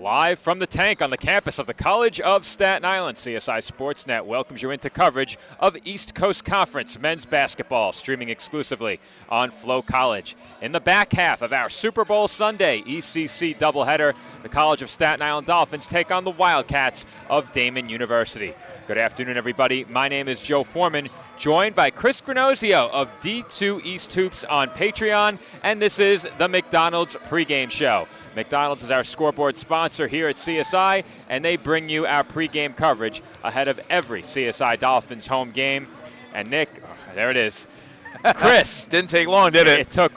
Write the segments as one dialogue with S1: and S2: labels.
S1: Live from the tank on the campus of the College of Staten Island, CSI Sportsnet welcomes you into coverage of East Coast Conference men's basketball, streaming exclusively on Flow College. In the back half of our Super Bowl Sunday ECC doubleheader, the College of Staten Island Dolphins take on the Wildcats of Daemen University. Good afternoon, everybody. My name is Joe Foreman, joined by Chris Granozio of D2 East Hoops on Patreon, and this is the McDonald's pregame show. McDonald's is our scoreboard sponsor here at CSI, and they bring you our pregame coverage ahead of every CSI Dolphins home game. And Nick, there it is. Chris.
S2: Didn't take long, did it?
S1: It took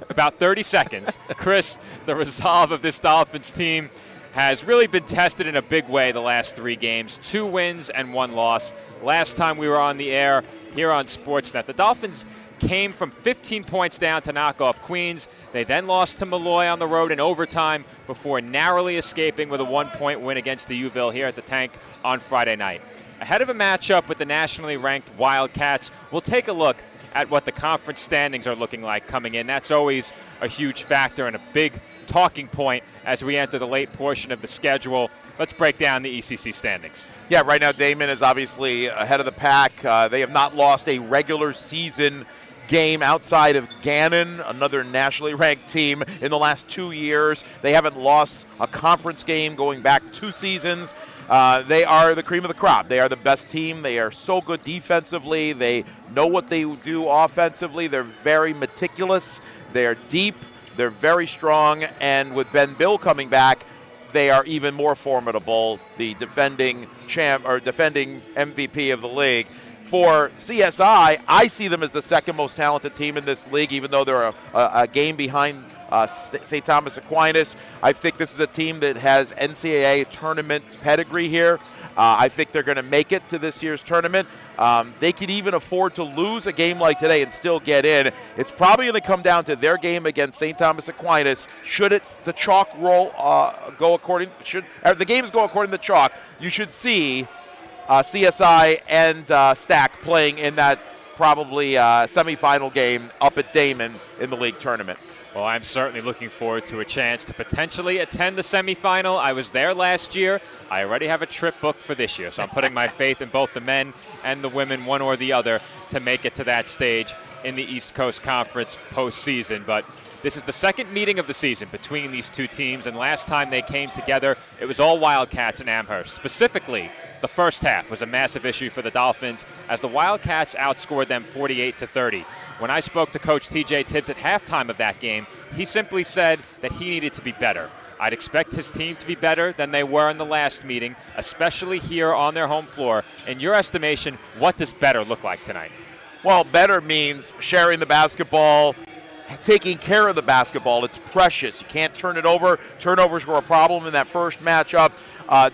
S1: about 30 seconds. Chris, the resolve of this Dolphins team has really been tested in a big way the last 3 games. 2 wins and 1 loss. Last time we were on the air here on Sportsnet, the Dolphins came from 15 points down to knock off Queens. They then lost to Malloy on the road in overtime before narrowly escaping with a 1-point win against the Uville here at the Tank on Friday night. Ahead of a matchup with the nationally ranked Wildcats, we'll take a look at what the conference standings are looking like coming in. That's always a huge factor and a big talking point as we enter the late portion of the schedule. Let's break down the ECC standings.
S2: Yeah, right now Daemen is obviously ahead of the pack. They have not lost a regular season game outside of Gannon, another nationally ranked team, in the last 2 years. They haven't lost a conference game going back 2 seasons. They are the cream of the crop. They are the best team. They are so good defensively. They know what they do offensively. They're very meticulous. They are deep. They're very strong. And with Ben Bill coming back, they are even more formidable, the defending MVP of the league. For CSI, I see them as the second most talented team in this league, even though they're a game behind St. Thomas Aquinas. I think this is a team that has NCAA tournament pedigree here. I think they're going to make it to this year's tournament. They could even afford to lose a game like today and still get in. It's probably going to come down to their game against St. Thomas Aquinas. Should the chalk roll go according? The games go according to chalk? You should see CSI and Stack playing in that probably semifinal game up at Daemen in the league tournament.
S1: Well, I'm certainly looking forward to a chance to potentially attend the semifinal. I was there last year. I already have a trip booked for this year, so I'm putting my faith in both the men and the women, one or the other, to make it to that stage in the East Coast Conference postseason. But this is the second meeting of the season between these two teams, and last time they came together, it was all Wildcats in Amherst. Specifically, the first half was a massive issue for the Dolphins as the Wildcats outscored them 48-30. When I spoke to Coach TJ Tibbs at halftime of that game, he simply said that he needed to be better. I'd expect his team to be better than they were in the last meeting, especially here on their home floor. In your estimation, what does better look like tonight?
S2: Well, better means sharing the basketball, taking care of the basketball. It's precious. You can't turn it over. Turnovers were a problem in that first matchup.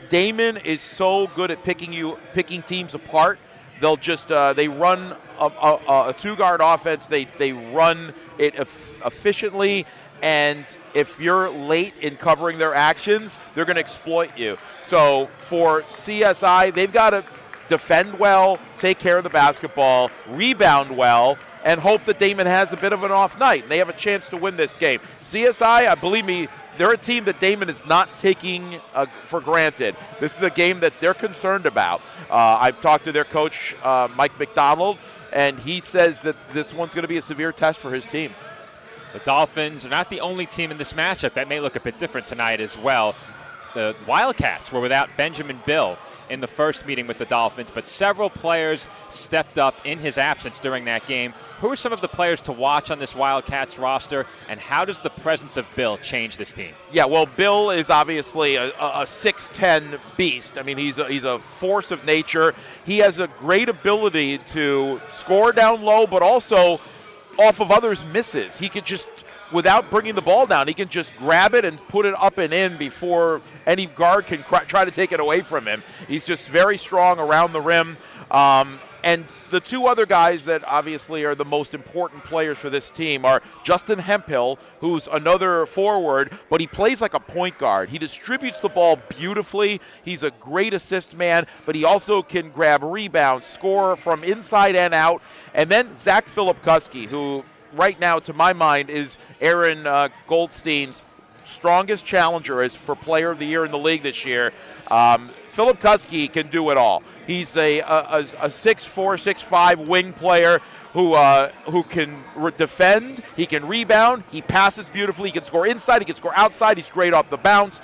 S2: Daemen is so good at picking teams apart. They'll just they run a two-guard offense. They run it efficiently, and if you're late in covering their actions, they're going to exploit you. So for CSI, they've got to defend well, take care of the basketball, rebound well, and hope that Daemen has a bit of an off night, and they have a chance to win this game. CSI, believe me, they're a team that Daemen is not taking for granted. This is a game that they're concerned about. I've talked to their coach, Mike McDonald, and he says that this one's going to be a severe test for his team.
S1: The Dolphins are not the only team in this matchup. That may look a bit different tonight as well. The Wildcats were without Benjamin Bill in the first meeting with the Dolphins, but several players stepped up in his absence during that game. Who are some of the players to watch on this Wildcats roster, and how does the presence of Bill change this team?
S2: Yeah, well, Bill is obviously a 6'10 beast. I mean, he's a force of nature. He has a great ability to score down low, but also off of others' misses. He could just, without bringing the ball down, he can just grab it and put it up and in before any guard can try to take it away from him. He's just very strong around the rim. And the two other guys that obviously are the most important players for this team are Justin Hemphill, who's another forward, but he plays like a point guard. He distributes the ball beautifully. He's a great assist man, but he also can grab rebounds, score from inside and out. And then Zach Filipkuski, who right now, to my mind, is Aaron Goldstein's strongest challenger is for Player of the Year in the league this year. Philip Kuski can do it all. He's a 6'4", 6'5" wing player who can defend, he can rebound, he passes beautifully, he can score inside, he can score outside, he's great off the bounce.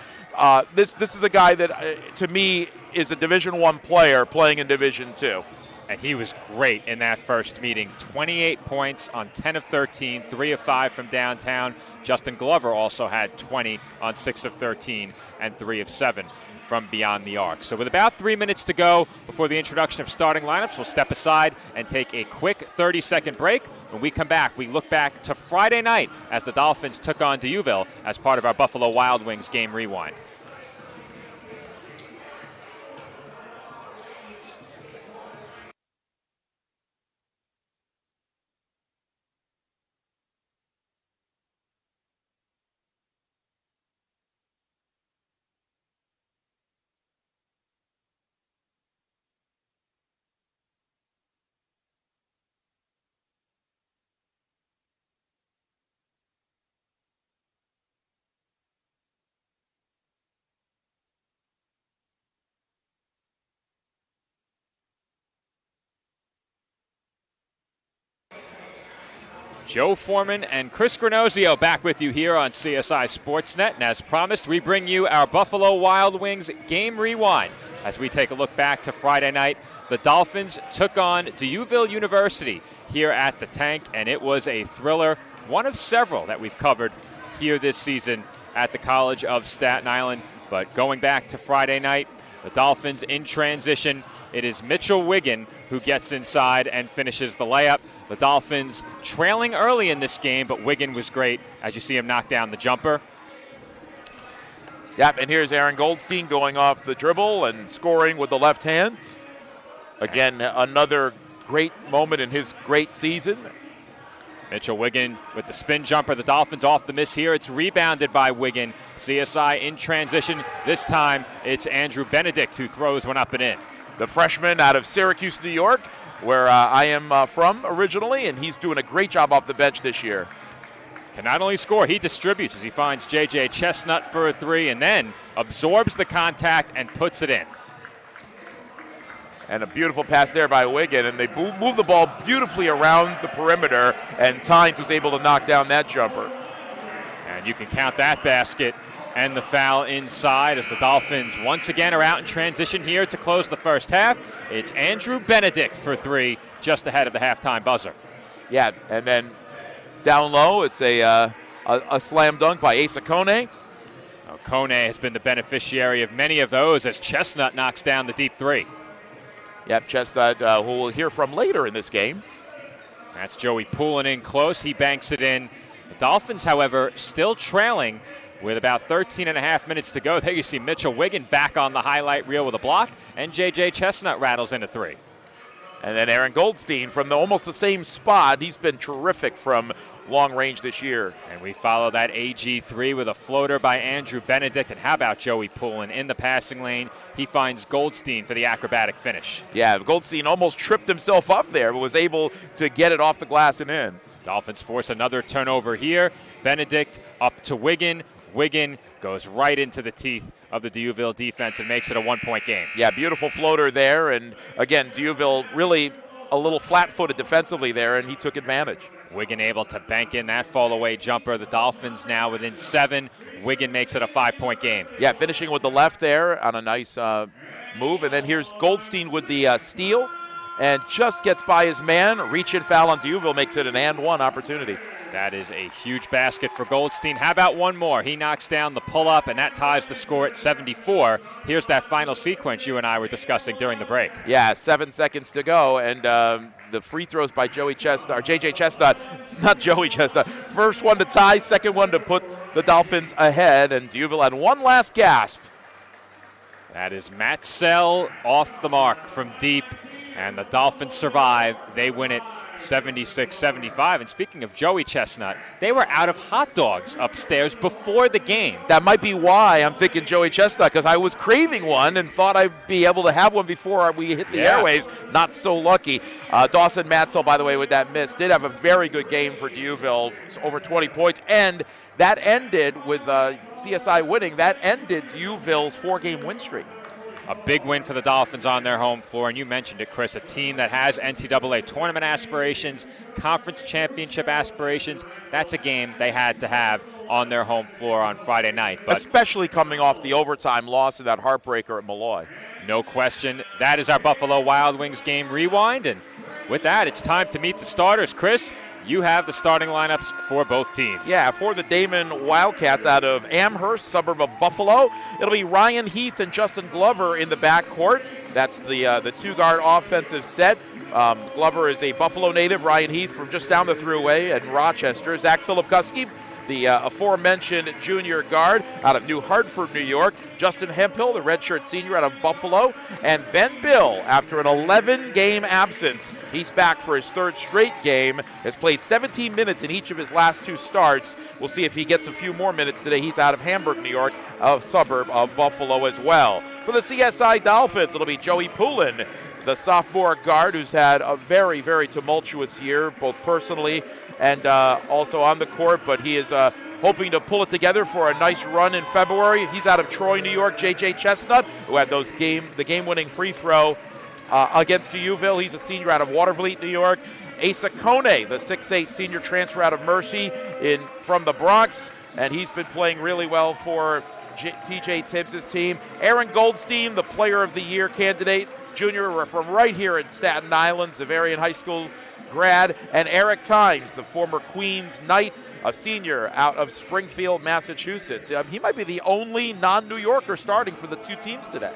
S2: This is a guy that, to me, is a Division I player playing in Division II.
S1: And he was great in that first meeting. 28 points on 10 of 13, 3 of 5 from downtown. Justin Glover also had 20 on 6 of 13 and 3 of 7 from beyond the arc. So with about 3 minutes to go before the introduction of starting lineups, we'll step aside and take a quick 30-second break. When we come back, we look back to Friday night as the Dolphins took on Deauville as part of our Buffalo Wild Wings Game Rewind. Joe Foreman and Chris Granozio back with you here on CSI Sportsnet. And as promised, we bring you our Buffalo Wild Wings Game Rewind as we take a look back to Friday night. The Dolphins took on Deauville University here at the Tank, and it was a thriller, one of several that we've covered here this season at the College of Staten Island. But going back to Friday night, the Dolphins in transition. It is Mitchell Wiggin who gets inside and finishes the layup. The Dolphins trailing early in this game, but Wiggin was great as you see him knock down the jumper.
S2: Yep, and here's Aaron Goldstein going off the dribble and scoring with the left hand. Again, another great moment in his great season.
S1: Mitchell Wiggin with the spin jumper. The Dolphins off the miss here. It's rebounded by Wiggin. CSI in transition. This time it's Andrew Benedict who throws one up and in.
S2: The freshman out of Syracuse, New York, where I am from originally, and he's doing a great job off the bench this year.
S1: Can not only score, he distributes as he finds J.J. Chestnut for a three and then absorbs the contact and puts it in.
S2: And a beautiful pass there by Wiggin, and they move the ball beautifully around the perimeter, and Tynes was able to knock down that jumper.
S1: And you can count that basket and the foul inside as the Dolphins once again are out in transition here to close the first half. It's Andrew Benedict for three, just ahead of the halftime buzzer.
S2: Yeah, and then down low, it's a slam dunk by Asa Kone.
S1: Kone has been the beneficiary of many of those as Chestnut knocks down the deep three.
S2: Yep, Chestnut, who we'll hear from later in this game.
S1: That's Joey pulling in close. He banks it in. The Dolphins, however, still trailing with about 13 and a half minutes to go. There you see Mitchell Wiggin back on the highlight reel with a block, and J.J. Chestnut rattles in a three.
S2: And then Aaron Goldstein from almost the same spot. He's been terrific from long range this year.
S1: And we follow that AG3 with a floater by Andrew Benedict. And how about Joey Poulin in the passing lane? He finds Goldstein for the acrobatic finish.
S2: Yeah, Goldstein almost tripped himself up there, but was able to get it off the glass and in.
S1: Dolphins force another turnover here. Benedict up to Wiggin. Wiggin goes right into the teeth of the Deauville defense and makes it a one-point game.
S2: Yeah, beautiful floater there. And again, Deauville really a little flat-footed defensively there, and he took advantage.
S1: Wiggin able to bank in that fall-away jumper. The Dolphins now within 7. Wiggin makes it a 5-point game.
S2: Yeah, finishing with the left there on a nice move. And then here's Goldstein with the steal and just gets by his man. Reach-in foul on Deauville makes it an and-one opportunity.
S1: That is a huge basket for Goldstein. How about one more? He knocks down the pull-up, and that ties the score at 74. Here's that final sequence you and I were discussing during the break.
S2: Yeah, 7 seconds to go, and the free throws by J.J. Chestnut, not Joey Chestnut. First one to tie, second one to put the Dolphins ahead, and Deauville had one last gasp.
S1: That is Matt Sell off the mark from deep, and the Dolphins survive. They win it 76-75. And speaking of Joey Chestnut, they were out of hot dogs upstairs before the game.
S2: That might be why I'm thinking Joey Chestnut, because I was craving one and thought I'd be able to have one before we hit the airways. Not so lucky. Dawson Matsell, by the way, with that miss, did have a very good game for Deauville, over 20 points, and That ended with CSI winning. That ended Uville's 4-game win streak.
S1: A big win for the Dolphins on their home floor, and you mentioned it, Chris, a team that has NCAA tournament aspirations, conference championship aspirations. That's a game they had to have on their home floor on Friday night. But
S2: especially coming off the overtime loss of that heartbreaker at Malloy.
S1: No question. That is our Buffalo Wild Wings game rewind, and with that, it's time to meet the starters. Chris, you have the starting lineups for both teams.
S2: Yeah, for the Daemen Wildcats out of Amherst, suburb of Buffalo, it'll be Ryan Heath and Justin Glover in the backcourt. That's the two-guard offensive set. Glover is a Buffalo native. Ryan Heath from just down the thruway in Rochester. Zach Filipkuski, the aforementioned junior guard out of New Hartford, New York. Justin Hemphill, the redshirt senior out of Buffalo. And Ben Bill, after an 11-game absence, he's back for his third straight game, has played 17 minutes in each of his last 2 starts. We'll see if he gets a few more minutes today. He's out of Hamburg, New York, a suburb of Buffalo as well. For the CSI Dolphins, it'll be Joey Poulin, the sophomore guard who's had a very, very tumultuous year, both personally and also on the court, but he is hoping to pull it together for a nice run in February. He's out of Troy, New York. J.J. Chestnut, who had the game-winning free throw against Uville. He's a senior out of Watervliet, New York. Asa Kone, the 6'8 senior transfer out of Mercy from the Bronx, and he's been playing really well for T.J. Tibbs' team. Aaron Goldstein, the Player of the Year candidate, junior from right here in Staten Island, Xaverian High School grad, and Eric Times, the former Queens Knight, a senior out of Springfield, Massachusetts. He might be the only non-New Yorker starting for the 2 teams today.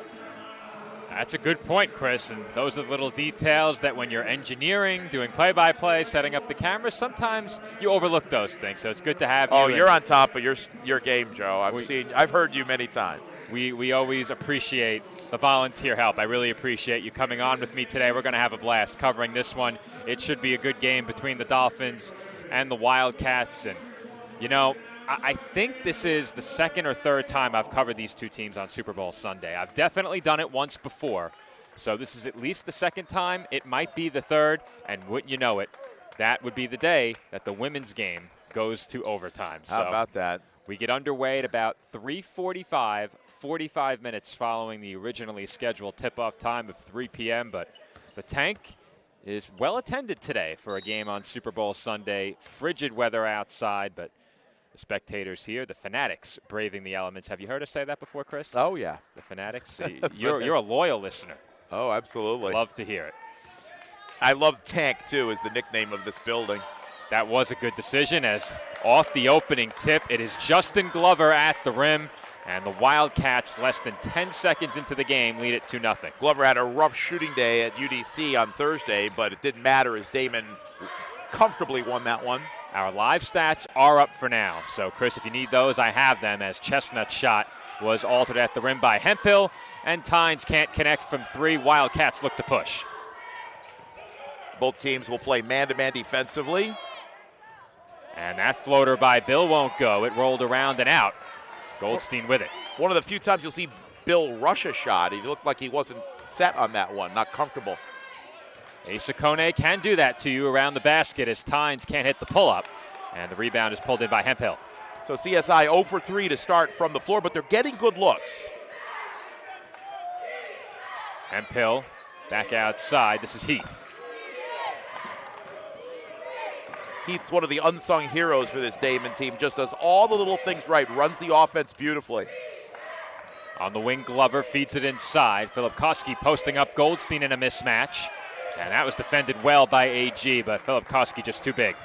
S1: That's a good point, Chris, and those are the little details that when you're engineering, doing play-by-play, setting up the cameras, sometimes you overlook those things, so it's good to have you.
S2: Oh, you're on top of your game, Joe. I've heard you many times.
S1: We always appreciate the volunteer help. I really appreciate you coming on with me today. We're going to have a blast covering this one. It should be a good game between the Dolphins and the Wildcats. And, I think this is the second or third time I've covered these 2 teams on Super Bowl Sunday. I've definitely done it once before. So this is at least the second time. It might be the third. And wouldn't you know it, that would be the day that the women's game goes to overtime.
S2: How about that?
S1: We get underway at about 3:45, 45 minutes following the originally scheduled tip-off time of 3 p.m., but the tank is well attended today for a game on Super Bowl Sunday. Frigid weather outside, but the spectators here, the Fanatics, braving the elements. Have you heard us say that before, Chris?
S2: Oh, yeah.
S1: The Fanatics? You're a loyal listener.
S2: Oh, absolutely.
S1: Love to hear it.
S2: I love Tank, too, is the nickname of this building.
S1: That was a good decision, as off the opening tip, it is Justin Glover at the rim, and the Wildcats, less than 10 seconds into the game, lead it 2-0.
S2: Glover had a rough shooting day at UDC on Thursday, but it didn't matter as Daemen comfortably won that one.
S1: Our live stats are up for now, so Chris, if you need those, I have them, as Chestnut's shot was altered at the rim by Hemphill, and Tynes can't connect from 3. Wildcats look to push.
S2: Both teams will play man-to-man defensively.
S1: And that floater by Bill won't go. It rolled around and out. Goldstein with it.
S2: One of the few times you'll see Bill rush a shot. He looked like he wasn't set on that one, not comfortable.
S1: Asa Kone can do that to you around the basket as Tynes can't hit the pull-up. And the rebound is pulled in by Hemphill.
S2: So CSI 0 for 3 to start from the floor, but they're getting good looks.
S1: Hemphill back outside. This is Heath.
S2: Heath's one of the unsung heroes for this Daemen team. Just does all the little things right. Runs the offense beautifully.
S1: On the wing, Glover feeds it inside. Filipkuski posting up Goldstein in a mismatch. And that was defended well by AG, but Filipkuski just too big.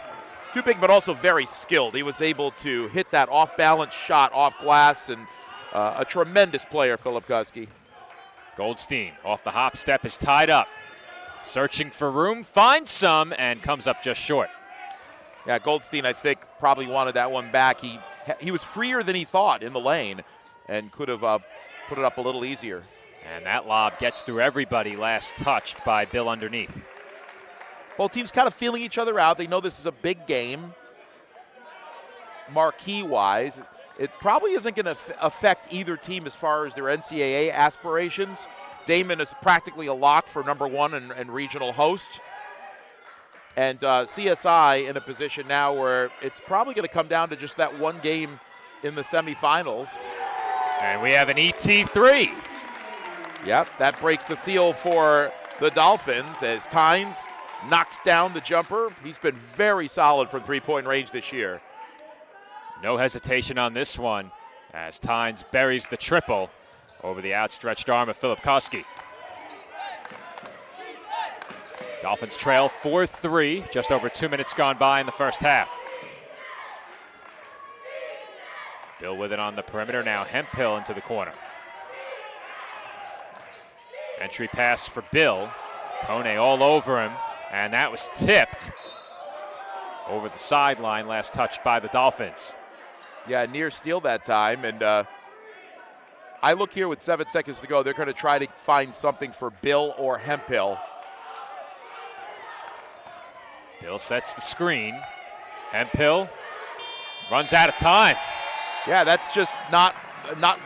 S2: Too big, but also very skilled. He was able to hit that off-balance shot off glass, and a tremendous player, Filipkuski.
S1: Goldstein off the hop step is tied up. Searching for room, finds some, and comes up just short.
S2: Yeah, Goldstein, I think, probably wanted that one back. He was freer than he thought in the lane and could have put it up a little easier.
S1: And that lob gets through everybody, last touched by Bill underneath.
S2: Both teams kind of feeling each other out. They know this is a big game, marquee-wise. It probably isn't going to affect either team as far as their NCAA aspirations. Daemen is practically a lock for number 1 and regional host. And CSI in a position now where it's probably going to come down to just that one game in the semifinals.
S1: And we have an ET3.
S2: Yep, that breaks the seal for the Dolphins as Tynes knocks down the jumper. He's been very solid from three-point range this year.
S1: No hesitation on this one as Tynes buries the triple over the outstretched arm of Philip Koski. Dolphins trail 4-3, just over 2 minutes gone by in the first half. Bill with it on the perimeter now. Hemphill into the corner. Entry pass for Bill. Kone all over him, and that was tipped over the sideline, last touched by the Dolphins.
S2: Yeah, near steal that time, and I look here with 7 seconds to go. They're going to try to find something for Bill or Hemphill.
S1: Bill sets the screen. Hemphill runs out of time.
S2: Yeah, that's just not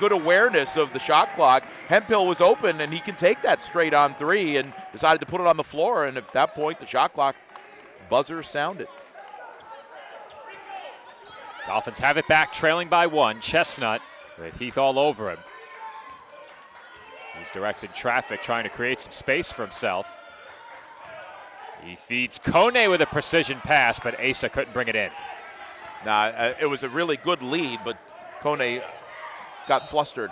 S2: good awareness of the shot clock. Hemphill was open, and he can take that straight on three, and decided to put it on the floor, and at that point, the shot clock buzzer sounded.
S1: Dolphins have it back, trailing by 1. Chestnut with Heath all over him. He's directing traffic, trying to create some space for himself. He feeds Kone with a precision pass, but Asa couldn't bring it in.
S2: It was a really good lead, but Kone got flustered.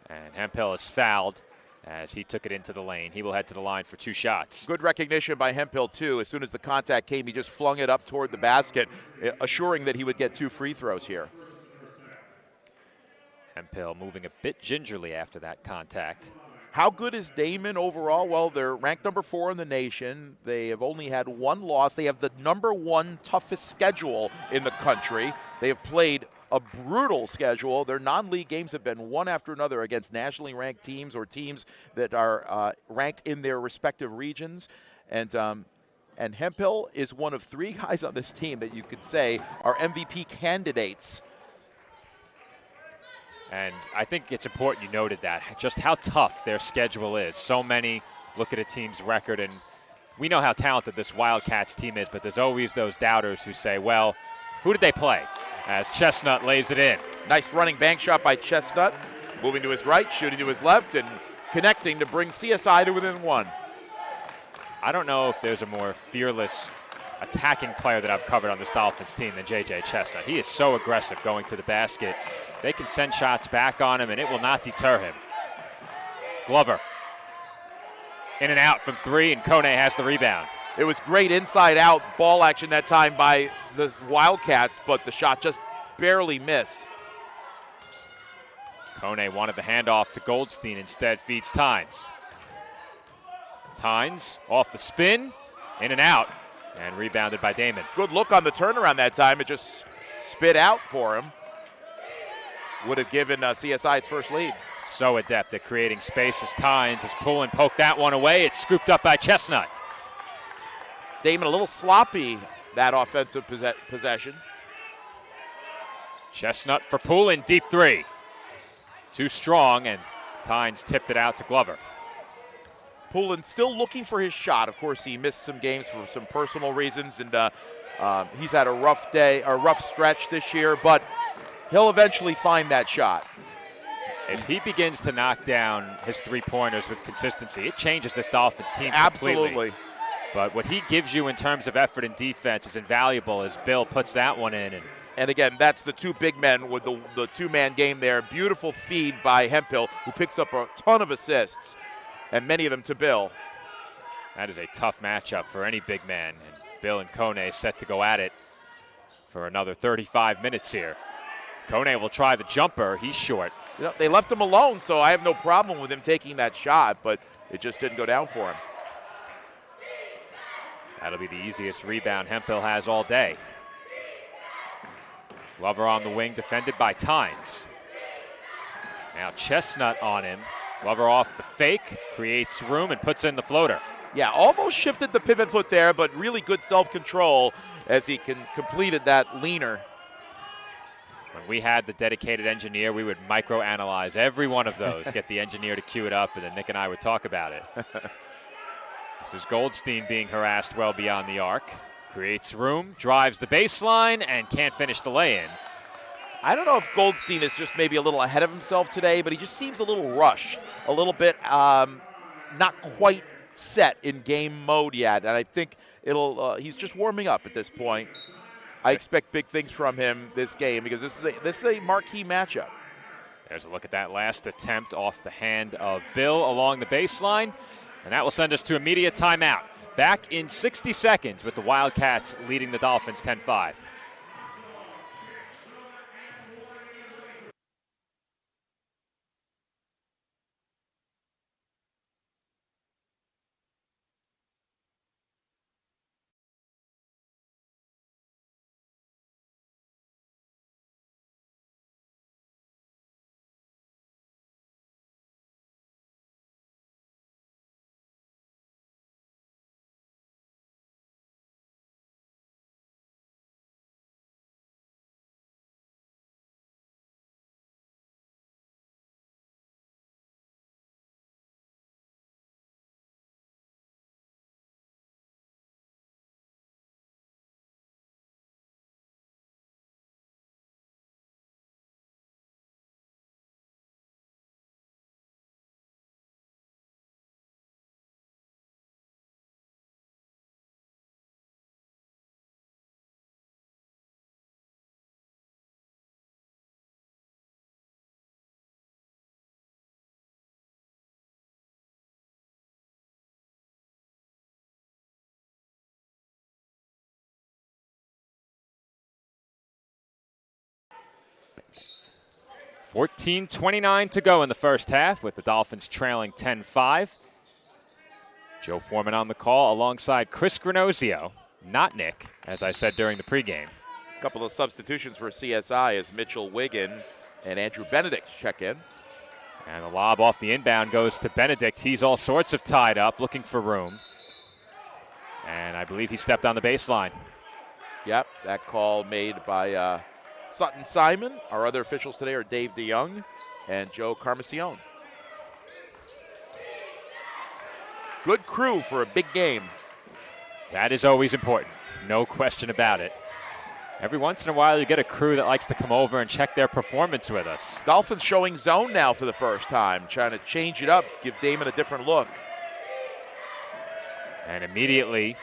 S1: And Hemphill is fouled as he took it into the lane. He will head to the line for 2 shots.
S2: Good recognition by Hemphill, too. As soon as the contact came, he just flung it up toward the basket, assuring that he would get 2 free throws here.
S1: Hemphill moving a bit gingerly after that contact.
S2: How good is Daemen overall? Well, they're ranked number 4 in the nation. They have only had 1 loss. They have the number 1 toughest schedule in the country. They have played a brutal schedule. Their non-league games have been one after another against nationally ranked teams or teams that are ranked in their respective regions. And Hemphill is one of 3 guys on this team that you could say are MVP candidates.
S1: And I think it's important you noted that, just how tough their schedule is. So many look at a team's record, and we know how talented this Wildcats team is, but there's always those doubters who say, well, who did they play? As Chestnut lays it in.
S2: Nice running bank shot by Chestnut, moving to his right, shooting to his left, and connecting to bring CSI to within 1.
S1: I don't know if there's a more fearless attacking player that I've covered on this Dolphins team than J.J. Chestnut. He is so aggressive going to the basket. They can send shots back on him, and it will not deter him. Glover in and out from 3, and Kone has the rebound.
S2: It was great inside-out ball action that time by the Wildcats, but the shot just barely missed.
S1: Kone wanted the handoff to Goldstein, instead feeds Tynes. Tynes off the spin, in and out, and rebounded by Daemen.
S2: Good look on the turnaround that time. It just spit out for him. Would have given CSI its first lead.
S1: So adept at creating space as Tynes is pulling, poked that one away. It's scooped up by Chestnut.
S2: Daemen a little sloppy, that offensive possession.
S1: Chestnut for Poulin, deep 3. Too strong, and Tynes tipped it out to Glover.
S2: Poulin still looking for his shot. Of course, he missed some games for some personal reasons, and he's had a rough stretch this year, but he'll eventually find that shot.
S1: If he begins to knock down his 3-pointers with consistency, it changes this Dolphins team completely.
S2: Absolutely.
S1: But what he gives you in terms of effort and defense is invaluable as Bill puts that one in.
S2: And again, that's the 2 big men with the 2-man game there. Beautiful feed by Hemphill, who picks up a ton of assists, and many of them to Bill.
S1: That is a tough matchup for any big man. And Bill and Kone set to go at it for another 35 minutes here. Kone will try the jumper. He's short.
S2: You know, they left him alone, so I have no problem with him taking that shot, but it just didn't go down for him.
S1: That'll be the easiest rebound Hemphill has all day. Glover on the wing, defended by Tynes. Now Chestnut on him. Glover off the fake, creates room and puts in the floater.
S2: Yeah, almost shifted the pivot foot there, but really good self-control as he completed that leaner.
S1: When we had the dedicated engineer, we would microanalyze every one of those, get the engineer to cue it up, and then Nick and I would talk about it. This is Goldstein being harassed well beyond the arc. Creates room, drives the baseline, and can't finish the lay-in.
S2: I don't know if Goldstein is just maybe a little ahead of himself today, but he just seems a little rushed, a little bit not quite set in game mode yet. And I think he's just warming up at this point. I expect big things from him this game because this is a marquee matchup.
S1: There's a look at that last attempt off the hand of Bill along the baseline, and that will send us to immediate timeout. Back in 60 seconds with the Wildcats leading the Dolphins 10-5. $14:29 to go in the first half with the Dolphins trailing 10-5. Joe Foreman on the call alongside Chris Granozio, not Nick, as I said during the pregame.
S2: A couple of substitutions for CSI as Mitchell Wiggin and Andrew Benedict check in.
S1: And the lob off the inbound goes to Benedict. He's all sorts of tied up, looking for room. And I believe he stepped on the baseline.
S2: Yep, that call made by Sutton Simon. Our other officials today are Dave DeYoung and Joe Carmacione. Good crew for a big game.
S1: That is always important, no question about it. Every once in a while you get a crew that likes to come over and check their performance with us.
S2: Dolphins showing zone now for the first time, trying to change it up, give Daemen a different look.
S1: And immediately,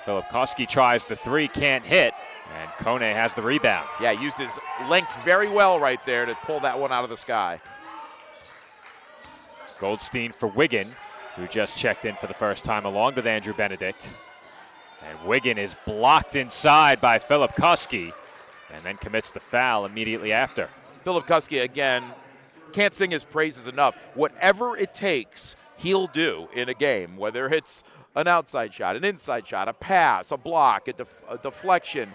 S1: Filipkowski tries the three, can't hit, and Kone has the rebound.
S2: Yeah, used his length very well right there to pull that one out of the sky.
S1: Goldstein for Wiggin, who just checked in for the first time along with Andrew Benedict. And Wiggin is blocked inside by Filipkowski and then commits the foul immediately after.
S2: Filipkowski, again, can't sing his praises enough. Whatever it takes, he'll do in a game, whether it's an outside shot, an inside shot, a pass, a block, a deflection.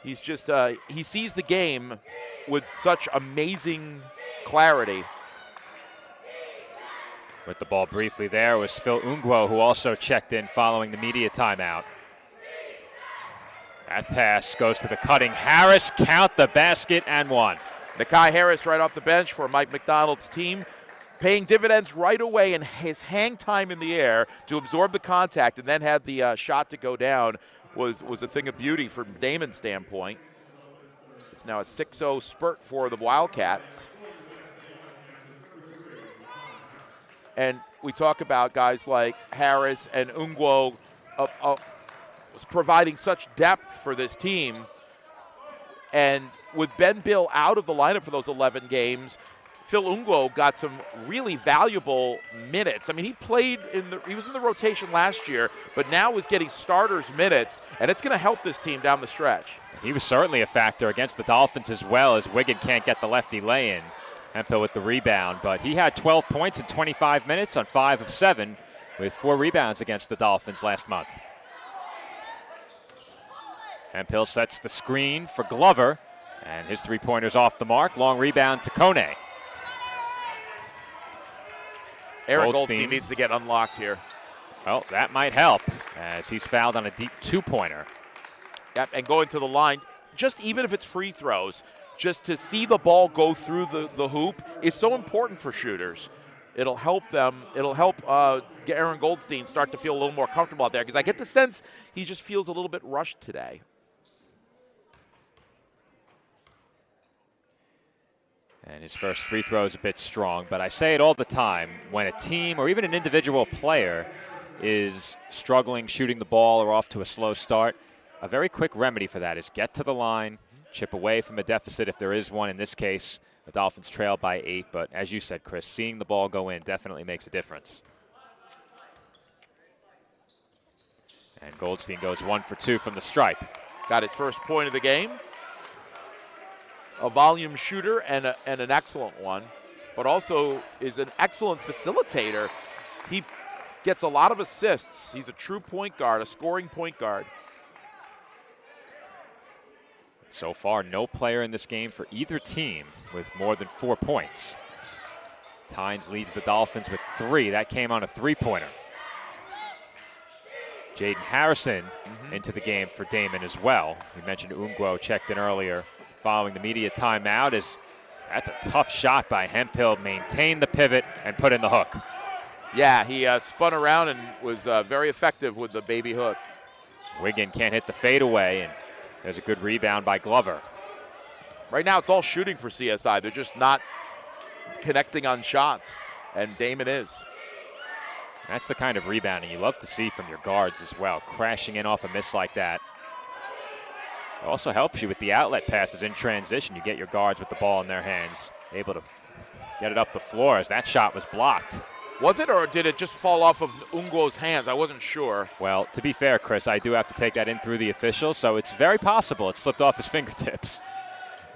S2: He's just, he sees the game with such amazing clarity.
S1: With the ball briefly there was Phil Ungwo, who also checked in following the media timeout. That pass goes to the cutting Harris, count the basket and one.
S2: Nakai Harris right off the bench for Mike McDonald's team, paying dividends right away, and his hang time in the air to absorb the contact and then had the shot to go down was a thing of beauty from Daemen's standpoint. It's now a 6-0 spurt for the Wildcats. And we talk about guys like Harris and Ungwo providing such depth for this team. And with Ben Bill out of the lineup for those 11 games, Phil Ungwo got some really valuable minutes. I mean, he was in the rotation last year, but now is getting starters minutes, and it's going to help this team down the stretch.
S1: He was certainly a factor against the Dolphins as well, as Wiggin can't get the lefty lay-in. Hemphill with the rebound, but he had 12 points in 25 minutes on 5 of 7 with 4 rebounds against the Dolphins last month. Hemphill sets the screen for Glover, and his three-pointer's off the mark. Long rebound to Kone.
S2: Aaron Goldstein needs to get unlocked here.
S1: Well, that might help, as he's fouled on a deep two-pointer.
S2: Yep, and going to the line, just even if it's free throws, just to see the ball go through the hoop is so important for shooters. it'll help them. It'll help Aaron Goldstein start to feel a little more comfortable out there, because I get the sense he just feels a little bit rushed today.
S1: And his first free throw is a bit strong, but I say it all the time. When a team or even an individual player is struggling shooting the ball or off to a slow start, a very quick remedy for that is get to the line, chip away from a deficit if there is one. In this case, the Dolphins trail by 8, but as you said, Chris, seeing the ball go in definitely makes a difference. And Goldstein goes 1 for 2 from the stripe.
S2: Got his first point of the game. A volume shooter and an excellent one, but also is an excellent facilitator. He gets a lot of assists. He's a true point guard, a scoring point guard.
S1: So far, no player in this game for either team with more than 4 points. Tynes leads the Dolphins with 3. That came on a three-pointer. Jaden Harrison into the game for Daemen as well. We mentioned Ungwo checked in earlier following the media timeout. That's a tough shot by Hemphill. Maintained the pivot and put in the hook.
S2: Yeah, he spun around and was very effective with the baby hook.
S1: Wiggin can't hit the fadeaway, and there's a good rebound by Glover.
S2: Right now it's all shooting for CSI. They're just not connecting on shots, and Daemen is.
S1: That's the kind of rebounding you love to see from your guards as well, crashing in off a miss like that. It also helps you with the outlet passes in transition. You get your guards with the ball in their hands, able to get it up the floor as that shot was blocked.
S2: Was it, or did it just fall off of Ungwo's hands? I wasn't sure.
S1: Well, to be fair, Chris, I do have to take that in through the officials, so it's very possible it slipped off his fingertips.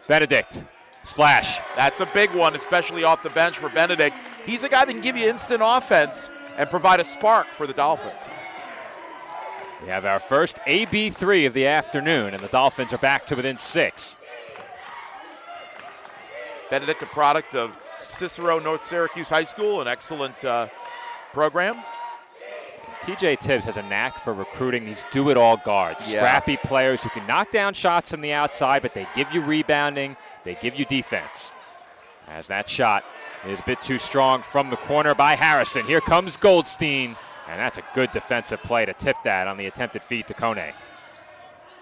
S1: Benedict, splash.
S2: That's a big one, especially off the bench for Benedict. He's a guy that can give you instant offense and provide a spark for the Dolphins.
S1: We have our first AB3 of the afternoon, and the Dolphins are back to within 6.
S2: Benedict, a product of Cicero North Syracuse High School, an excellent program.
S1: TJ Tibbs has a knack for recruiting these do-it-all guards, scrappy players who can knock down shots from the outside, but they give you rebounding, they give you defense. As that shot is a bit too strong from the corner by Harrison. Here comes Goldstein, and that's a good defensive play to tip that on the attempted feed to Kone.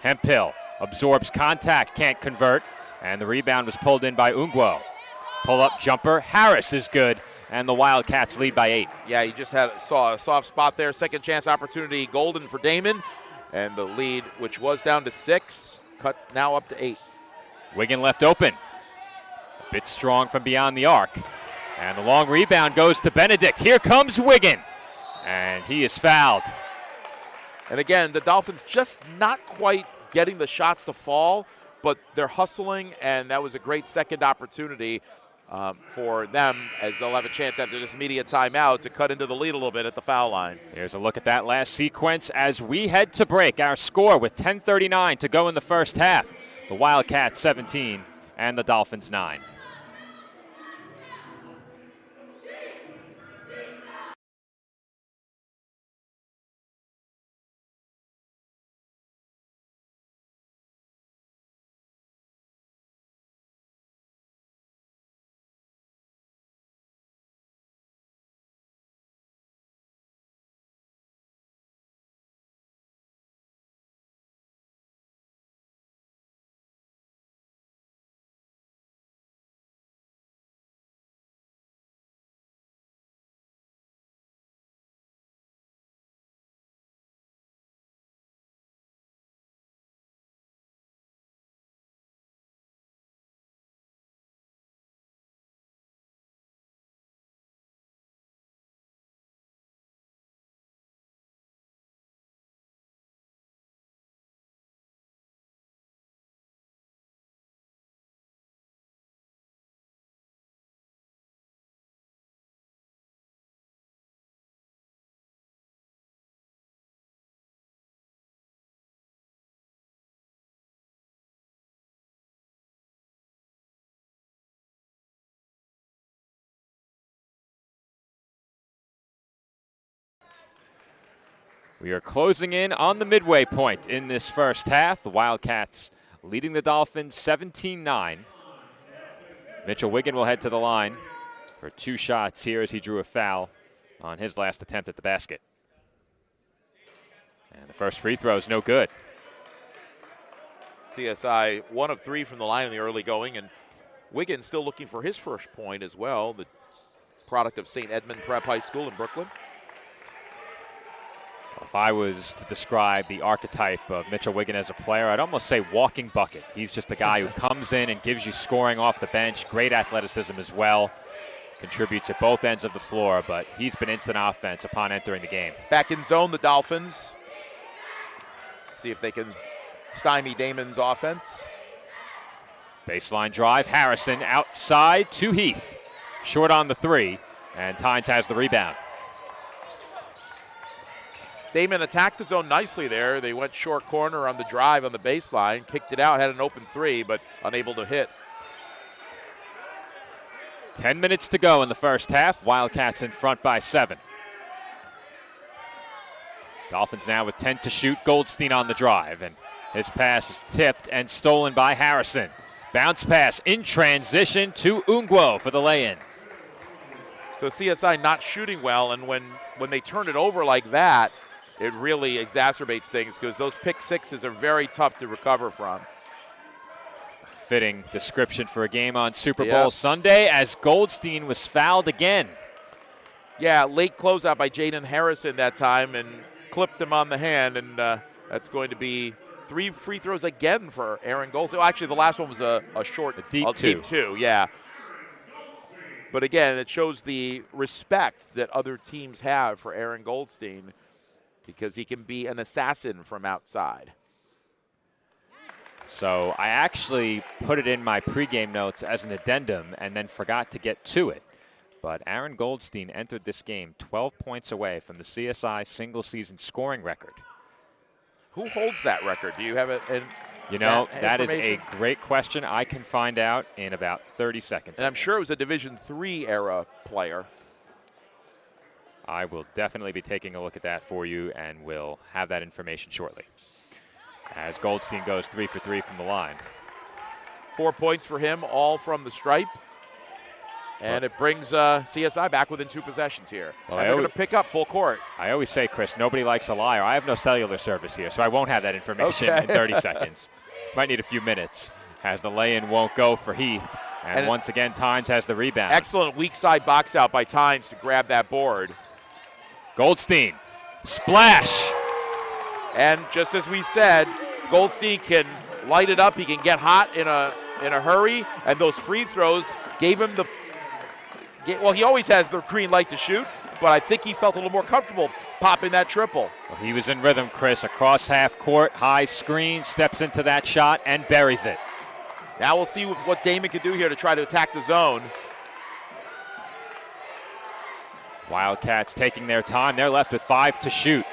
S1: Hemphill absorbs contact, can't convert, and the rebound was pulled in by Ungwo. Pull-up jumper, Harris is good, and the Wildcats lead by 8.
S2: Yeah, you just saw a soft spot there. Second chance opportunity, golden for Daemen, and the lead, which was down to 6, cut now up to 8.
S1: Wiggin left open. A bit strong from beyond the arc. And the long rebound goes to Benedict. Here comes Wiggin. And he is fouled.
S2: And again, the Dolphins just not quite getting the shots to fall, but they're hustling, and that was a great second opportunity for them, as they'll have a chance after this immediate timeout to cut into the lead a little bit at the foul line.
S1: Here's a look at that last sequence as we head to break. Our score with 10:39 to go in the first half. The Wildcats 17 and the Dolphins 9. We are closing in on the midway point in this first half. The Wildcats leading the Dolphins 17-9. Mitchell Wiggin will head to the line for 2 shots here as he drew a foul on his last attempt at the basket. And the first free throw is no good.
S2: CSI 1 of 3 from the line in the early going, and Wiggins still looking for his first point as well, the product of St. Edmund Prep High School in Brooklyn.
S1: If I was to describe the archetype of Mitchell Wiggins as a player, I'd almost say walking bucket. He's just a guy who comes in and gives you scoring off the bench, great athleticism as well, contributes at both ends of the floor, but he's been instant offense upon entering the game.
S2: Back in zone, the Dolphins. See if they can stymie Daemen's offense.
S1: Baseline drive, Harrison outside to Heath. Short on the 3, and Tynes has the rebound.
S2: Daemen attacked the zone nicely there. They went short corner on the drive on the baseline, kicked it out, had an open 3, but unable to hit.
S1: 10 minutes to go in the first half. Wildcats in front by 7. Dolphins now with 10 to shoot. Goldstein on the drive, and his pass is tipped and stolen by Harrison. Bounce pass in transition to Ungwo for the lay-in.
S2: So CSI not shooting well, and when they turn it over like that, it really exacerbates things because those pick sixes are very tough to recover from.
S1: Fitting description for a game on Super Bowl Sunday as Goldstein was fouled again.
S2: Yeah, late closeout by Jaden Harrison that time and clipped him on the hand, and that's going to be 3 free throws again for Aaron Goldstein. Well, actually, the last one was a
S1: deep
S2: two, yeah. But again, it shows the respect that other teams have for Aaron Goldstein because he can be an assassin from outside.
S1: So I actually put it in my pregame notes as an addendum and then forgot to get to it. But Aaron Goldstein entered this game 12 points away from the CSI single-season scoring record.
S2: Who holds that record? Do you have it?
S1: You know, that is a great question. I can find out in about 30 seconds.
S2: And I'm sure it was a Division III era player.
S1: I will definitely be taking a look at that for you, and we'll have that information shortly. As Goldstein goes 3 for 3 from the line.
S2: 4 points for him, all from the stripe. And it brings CSI back within 2 possessions here.
S1: Well,
S2: and they're going to pick up full court.
S1: I always say, Chris, nobody likes a liar. I have no cellular service here, so I won't have that information in 30 seconds. Might need a few minutes as the lay-in won't go for Heath. And once again, Tynes has the rebound.
S2: Excellent weak side box out by Tynes to grab that board.
S1: Goldstein, splash.
S2: And just as we said, Goldstein can light it up. He can get hot in a hurry. And those free throws gave him well, he always has the green light to shoot, but I think he felt a little more comfortable popping that triple.
S1: Well, he was in rhythm, Chris. Across half court, high screen, steps into that shot and buries it.
S2: Now we'll see what Daemen can do here to try to attack the zone.
S1: Wildcats taking their time. They're left with 5 to shoot.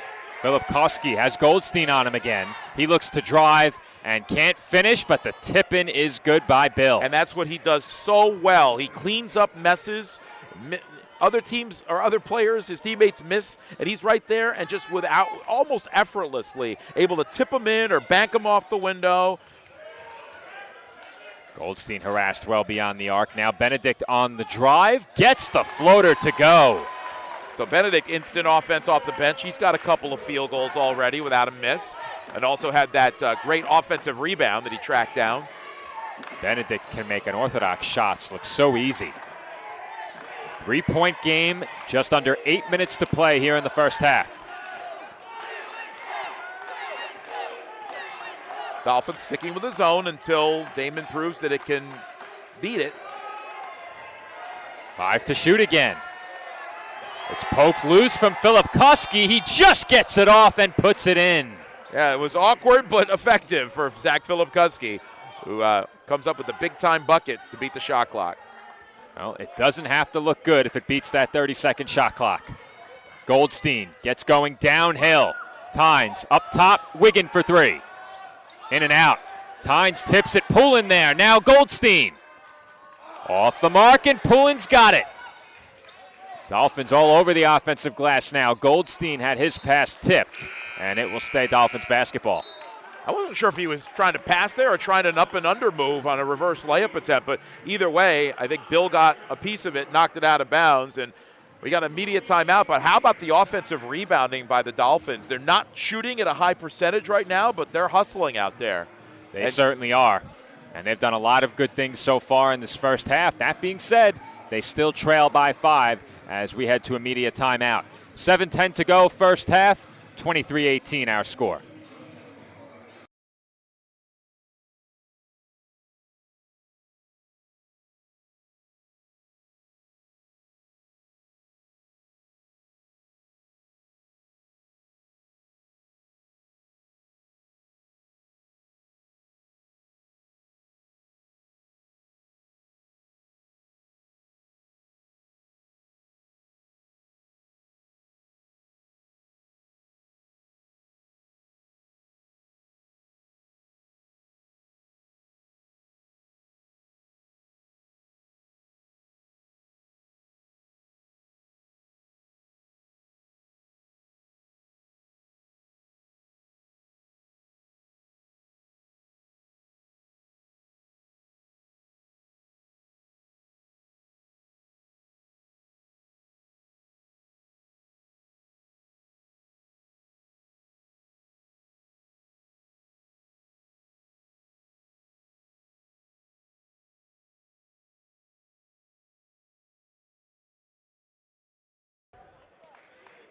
S1: Philip Koski has Goldstein on him again. He looks to drive and can't finish, but the tip-in is good by Bill.
S2: And that's what he does so well. He cleans up messes. Other teams or other players, his teammates miss, and he's right there and just almost effortlessly able to tip them in or bank them off the window.
S1: Goldstein harassed well beyond the arc. Now Benedict on the drive, gets the floater to go.
S2: So Benedict, instant offense off the bench. He's got a couple of field goals already without a miss. And also had that great offensive rebound that he tracked down.
S1: Benedict can make unorthodox shots look so easy. 3-point game, just under 8 minutes to play here in the first half.
S2: Dolphins sticking with the zone until Daemen proves that it can beat it.
S1: 5 to shoot again. It's poked loose from Philip Koski. He just gets it off and puts it in.
S2: Yeah, it was awkward but effective for Zach Filipkowski, who comes up with a big-time bucket to beat the shot clock.
S1: Well, it doesn't have to look good if it beats that 30-second shot clock. Goldstein gets going downhill. Tynes up top, Wiggin for 3. In and out. Tynes tips it, Poulin there. Now Goldstein. Off the mark, and Poulin's got it. Dolphins all over the offensive glass now. Goldstein had his pass tipped, and it will stay Dolphins basketball.
S2: I wasn't sure if he was trying to pass there or trying an up and under move on a reverse layup attempt, but either way, I think Bill got a piece of it, knocked it out of bounds, and we got an immediate timeout. But how about the offensive rebounding by the Dolphins? They're not shooting at a high percentage right now, but they're hustling out there.
S1: They certainly are, and they've done a lot of good things so far in this first half. That being said, they still trail by 5 as we head to immediate timeout. 7:10 to go, first half, 23-18 our score.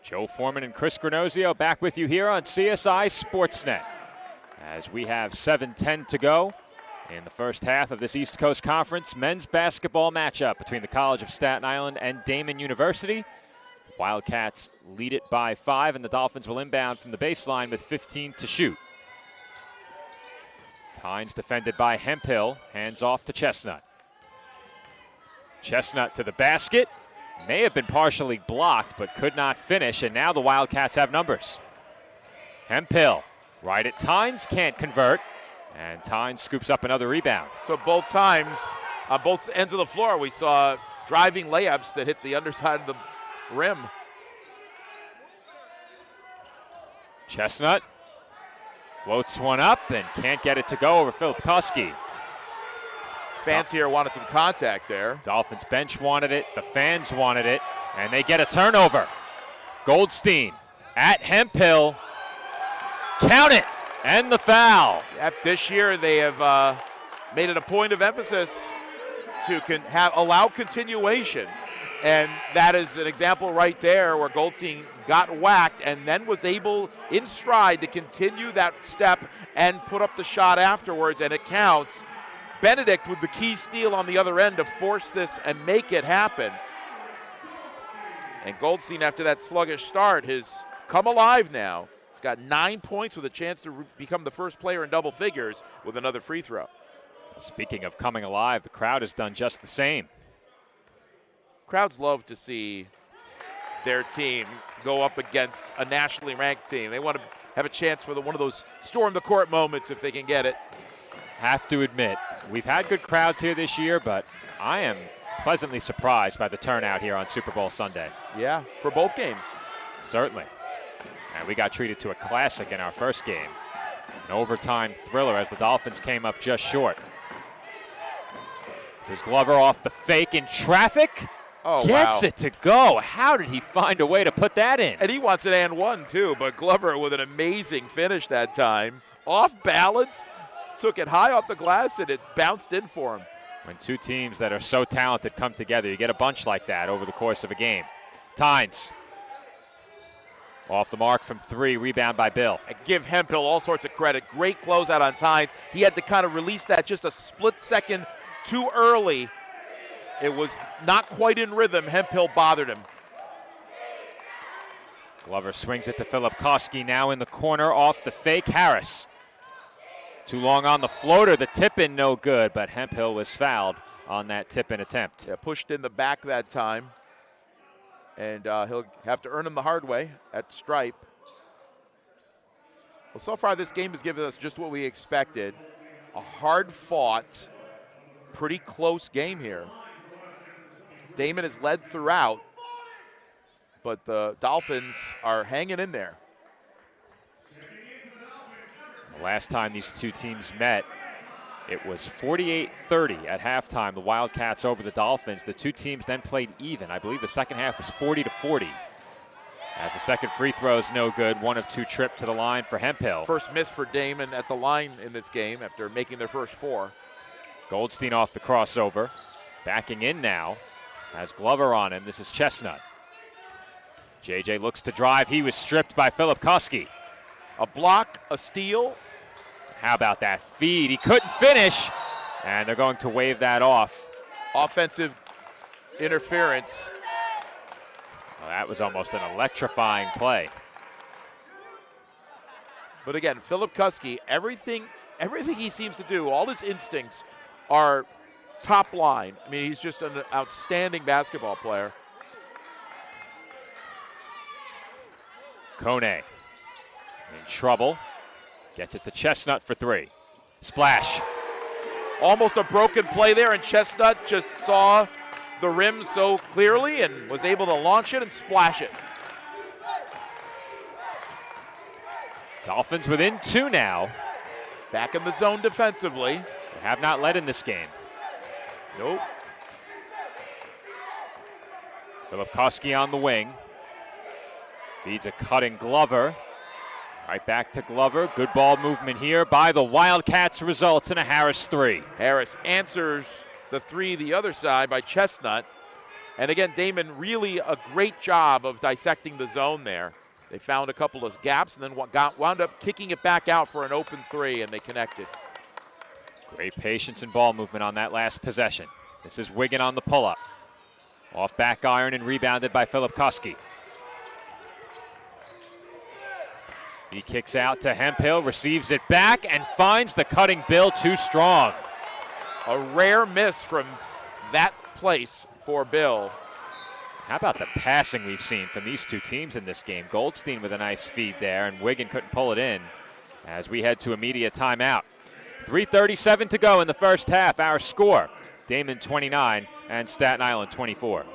S1: Joe Foreman and Chris Granozio back with you here on CSI Sportsnet as we have 7:10 to go in the first half of this East Coast Conference men's basketball matchup between the College of Staten Island and Daemen University. The Wildcats lead it by 5, and the Dolphins will inbound from the baseline with 15 to shoot. Tynes defended by Hemphill, hands off to Chestnut. Chestnut to the basket. May have been partially blocked, but could not finish, and now the Wildcats have numbers. Hemphill, right at Tynes, can't convert, and Tynes scoops up another rebound.
S2: So both times, on both ends of the floor, we saw driving layups that hit the underside of the rim.
S1: Chestnut floats one up and can't get it to go over Philip Koski.
S2: Fans here wanted some contact there.
S1: Dolphins bench wanted it, the fans wanted it, and they get a turnover. Goldstein at Hemphill. Count it, and the foul.
S2: This year they have made it a point of emphasis to allow continuation. And that is an example right there where Goldstein got whacked and then was able, in stride, to continue that step and put up the shot afterwards, and it counts. Benedict with the key steal on the other end to force this and make it happen. And Goldstein, after that sluggish start, has come alive now. He's got 9 points with a chance to become the first player in double figures with another free throw.
S1: Speaking of coming alive, the crowd has done just the same.
S2: Crowds love to see their team go up against a nationally ranked team. They want to have a chance for one of those storm the court moments if they can get it.
S1: Have to admit, we've had good crowds here this year, but I am pleasantly surprised by the turnout here on Super Bowl Sunday.
S2: Yeah, for both games.
S1: Certainly. And we got treated to a classic in our first game. An overtime thriller as the Dolphins came up just short. This is Glover off the fake in traffic.
S2: Oh,
S1: Gets
S2: wow.
S1: it to go. How did he find a way to put that in?
S2: And he wants an and one, too, but Glover with an amazing finish that time. Off balance. Took it high off the glass, and it bounced in for him.
S1: When two teams that are so talented come together, you get a bunch like that over the course of a game. Tynes. Off the mark from 3, rebound by Bill.
S2: I give Hemphill all sorts of credit. Great closeout on Tynes. He had to kind of release that just a split second too early. It was not quite in rhythm. Hemphill bothered him.
S1: Glover swings it to Philip Koski, now in the corner off the fake. Harris. Too long on the floater. The tip-in no good, but Hemphill was fouled on that tip-in attempt.
S2: Yeah, pushed in the back that time. And he'll have to earn him the hard way at stripe. Well, so far this game has given us just what we expected. A hard-fought, pretty close game here. Daemen has led throughout, but the Dolphins are hanging in there.
S1: The last time these two teams met, it was 48-30 at halftime. The Wildcats over the Dolphins. The two teams then played even. I believe the second half was 40-40. As the second free throw is no good, 1 of 2 trip to the line for Hemphill.
S2: First miss for Daemen at the line in this game after making their first 4.
S1: Goldstein off the crossover. Backing in now. Has Glover on him. This is Chestnut. JJ looks to drive. He was stripped by Philip Kuski.
S2: A block, a steal.
S1: How about that feed? He couldn't finish, and they're going to wave that off.
S2: Offensive interference.
S1: Well, that was almost an electrifying play.
S2: But again, Philip Kuski, everything he seems to do, all his instincts are top line. I mean, he's just an outstanding basketball player.
S1: Kone in trouble. Gets it to Chestnut for 3. Splash.
S2: Almost a broken play there, and Chestnut just saw the rim so clearly and was able to launch it and splash it.
S1: Dolphins within 2 now.
S2: Back in the zone defensively.
S1: They have not led in this game.
S2: Nope.
S1: Philip Koski on the wing. Feeds a cutting Glover. Right back to Glover. Good ball movement here by the Wildcats. Results in a Harris 3.
S2: Harris answers the 3 the other side by Chestnut. And again, Daemen really a great job of dissecting the zone there. They found a couple of gaps and then wound up kicking it back out for an open 3, and they connected.
S1: Great patience and ball movement on that last possession. This is Wiggin on the pull-up. Off back iron and rebounded by Philip Koski. He kicks out to Hemphill, receives it back, and finds the cutting Bill too strong.
S2: A rare miss from that place for Bill.
S1: How about the passing we've seen from these two teams in this game? Goldstein with a nice feed there, and Wiggin couldn't pull it in as we head to immediate timeout. 3:37 to go in the first half. Our score, Daemen 29 and Staten Island 24.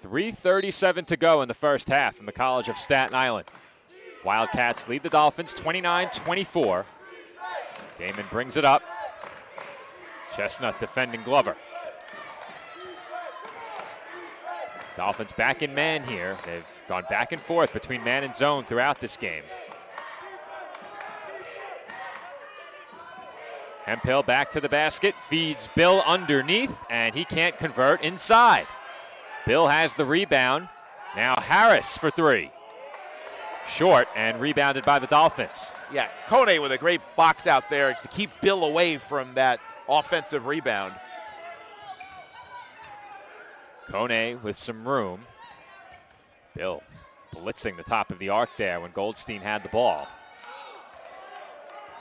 S1: .337 to go in the first half from the College of Staten Island. Wildcats lead the Dolphins 29-24. Daemen brings it up. Chestnut defending Glover. Dolphins back in man here. They've gone back and forth between man and zone throughout this game. Hemphill back to the basket, feeds Bill underneath, and he can't convert inside. Bill has the rebound. Now Harris for 3. Short and rebounded by the Dolphins.
S2: Yeah, Kone with a great box out there to keep Bill away from that offensive rebound.
S1: Kone with some room. Bill blitzing the top of the arc there when Goldstein had the ball.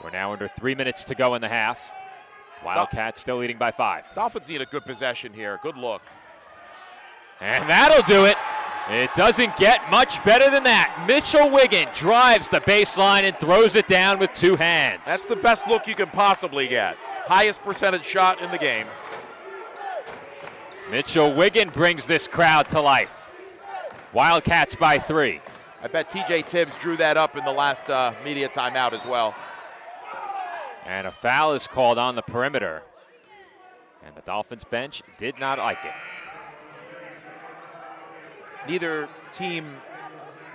S1: We're now under 3 minutes to go in the half. Wildcats still leading by 5.
S2: Dolphins need a good possession here. Good look.
S1: And that'll do it. It doesn't get much better than that. Mitchell Wiggin drives the baseline and throws it down with 2 hands.
S2: That's the best look you can possibly get. Highest percentage shot in the game.
S1: Mitchell Wiggin brings this crowd to life. Wildcats by 3.
S2: I bet TJ Tibbs drew that up in the last media timeout as well.
S1: And a foul is called on the perimeter. And the Dolphins bench did not like it.
S2: Neither team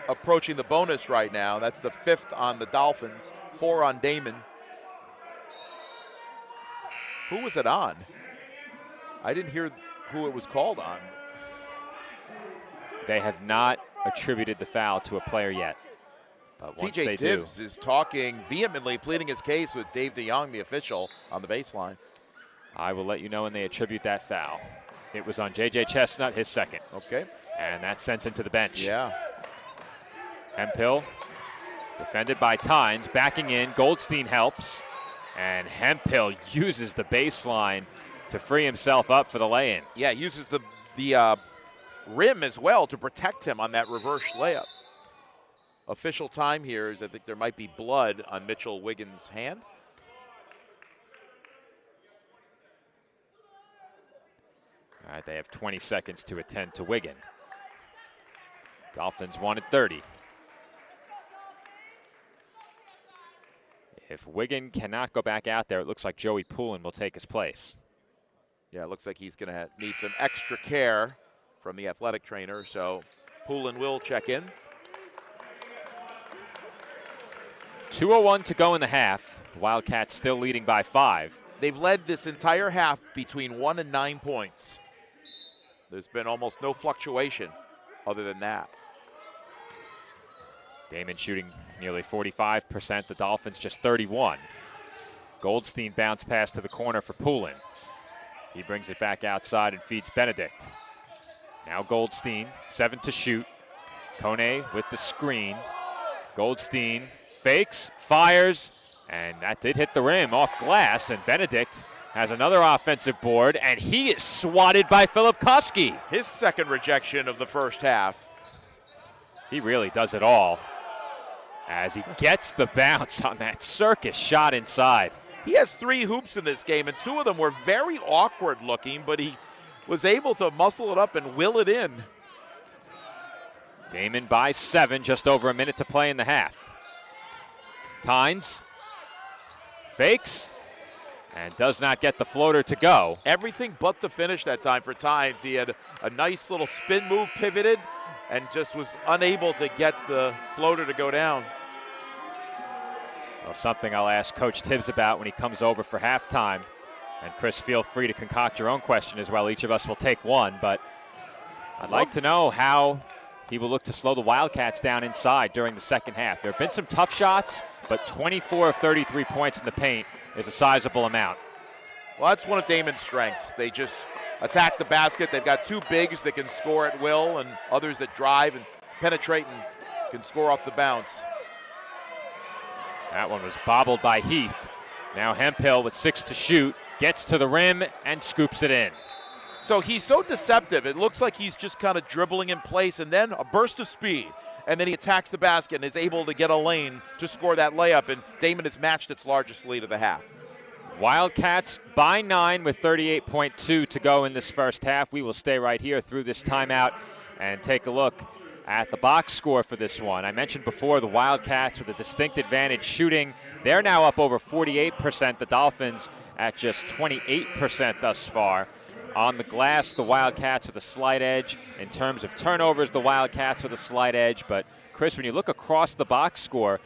S2: approaching the bonus right now. That's the 5th on the Dolphins, 4 on Daemen. Who was it on? I didn't hear who it was called on.
S1: They have not attributed the foul to a player yet. But once
S2: TJ
S1: they
S2: Tibbs
S1: do,
S2: is talking vehemently, pleading his case with Dave DeYoung, the official, on the baseline.
S1: I will let you know when they attribute that foul. It was on J.J. Chestnut, his 2nd.
S2: Okay.
S1: And that sends him to the bench.
S2: Yeah.
S1: Hemphill, defended by Tynes, backing in. Goldstein helps. And Hemphill uses the baseline to free himself up for the lay-in.
S2: Yeah, uses the rim as well to protect him on that reverse layup. Official time here is I think there might be blood on Mitchell Wiggins' hand.
S1: All right, they have 20 seconds to attend to Wiggin. Dolphins wanted 30. If Wiggin cannot go back out there, it looks like Joey Poulin will take his place.
S2: Yeah, it looks like he's going to need some extra care from the athletic trainer, so Poulin will check in.
S1: 2:01 to go in the half. The Wildcats still leading by 5.
S2: They've led this entire half between 1 and 9 points. There's been almost no fluctuation other than that.
S1: Daemen shooting nearly 45%. The Dolphins just 31. Goldstein bounce pass to the corner for Poulin. He brings it back outside and feeds Benedict. Now Goldstein, 7 to shoot. Kone with the screen. Goldstein fakes, fires, and that did hit the rim off glass, and Benedict has another offensive board, and he is swatted by Philip Koski.
S2: His 2nd rejection of the first half.
S1: He really does it all as he gets the bounce on that circus shot inside.
S2: He has 3 hoops in this game, and 2 of them were very awkward looking, but he was able to muscle it up and will it in.
S1: Daemen by 7, just over a minute to play in the half. Tynes fakes and does not get the floater to go.
S2: Everything but the finish that time for Tynes. He had a nice little spin move, pivoted, and just was unable to get the floater to go down.
S1: Well, something I'll ask Coach Tibbs about when he comes over for halftime. And Chris, feel free to concoct your own question as well. Each of us will take one, but I'd like to know how he will look to slow the Wildcats down inside during the second half. There have been some tough shots, but 24 of 33 points in the paint is a sizable amount.
S2: Well, that's one of Daemen's strengths. They just attack the basket. They've got 2 bigs that can score at will and others that drive and penetrate and can score off the bounce.
S1: That one was bobbled by Heath. Now Hemphill with 6 to shoot, gets to the rim and scoops it in.
S2: So he's so deceptive. It looks like he's just kind of dribbling in place and then a burst of speed. And then he attacks the basket and is able to get a lane to score that layup. And Daemen has matched its largest lead of the half.
S1: Wildcats by 9 with 38.2 to go in this first half. We will stay right here through this timeout and take a look at the box score for this one. I mentioned before the Wildcats with a distinct advantage shooting. They're now up over 48%. The Dolphins at just 28% thus far. On the glass, the Wildcats with a slight edge. In terms of turnovers, the Wildcats with a slight edge. But, Chris, when you look across the box score,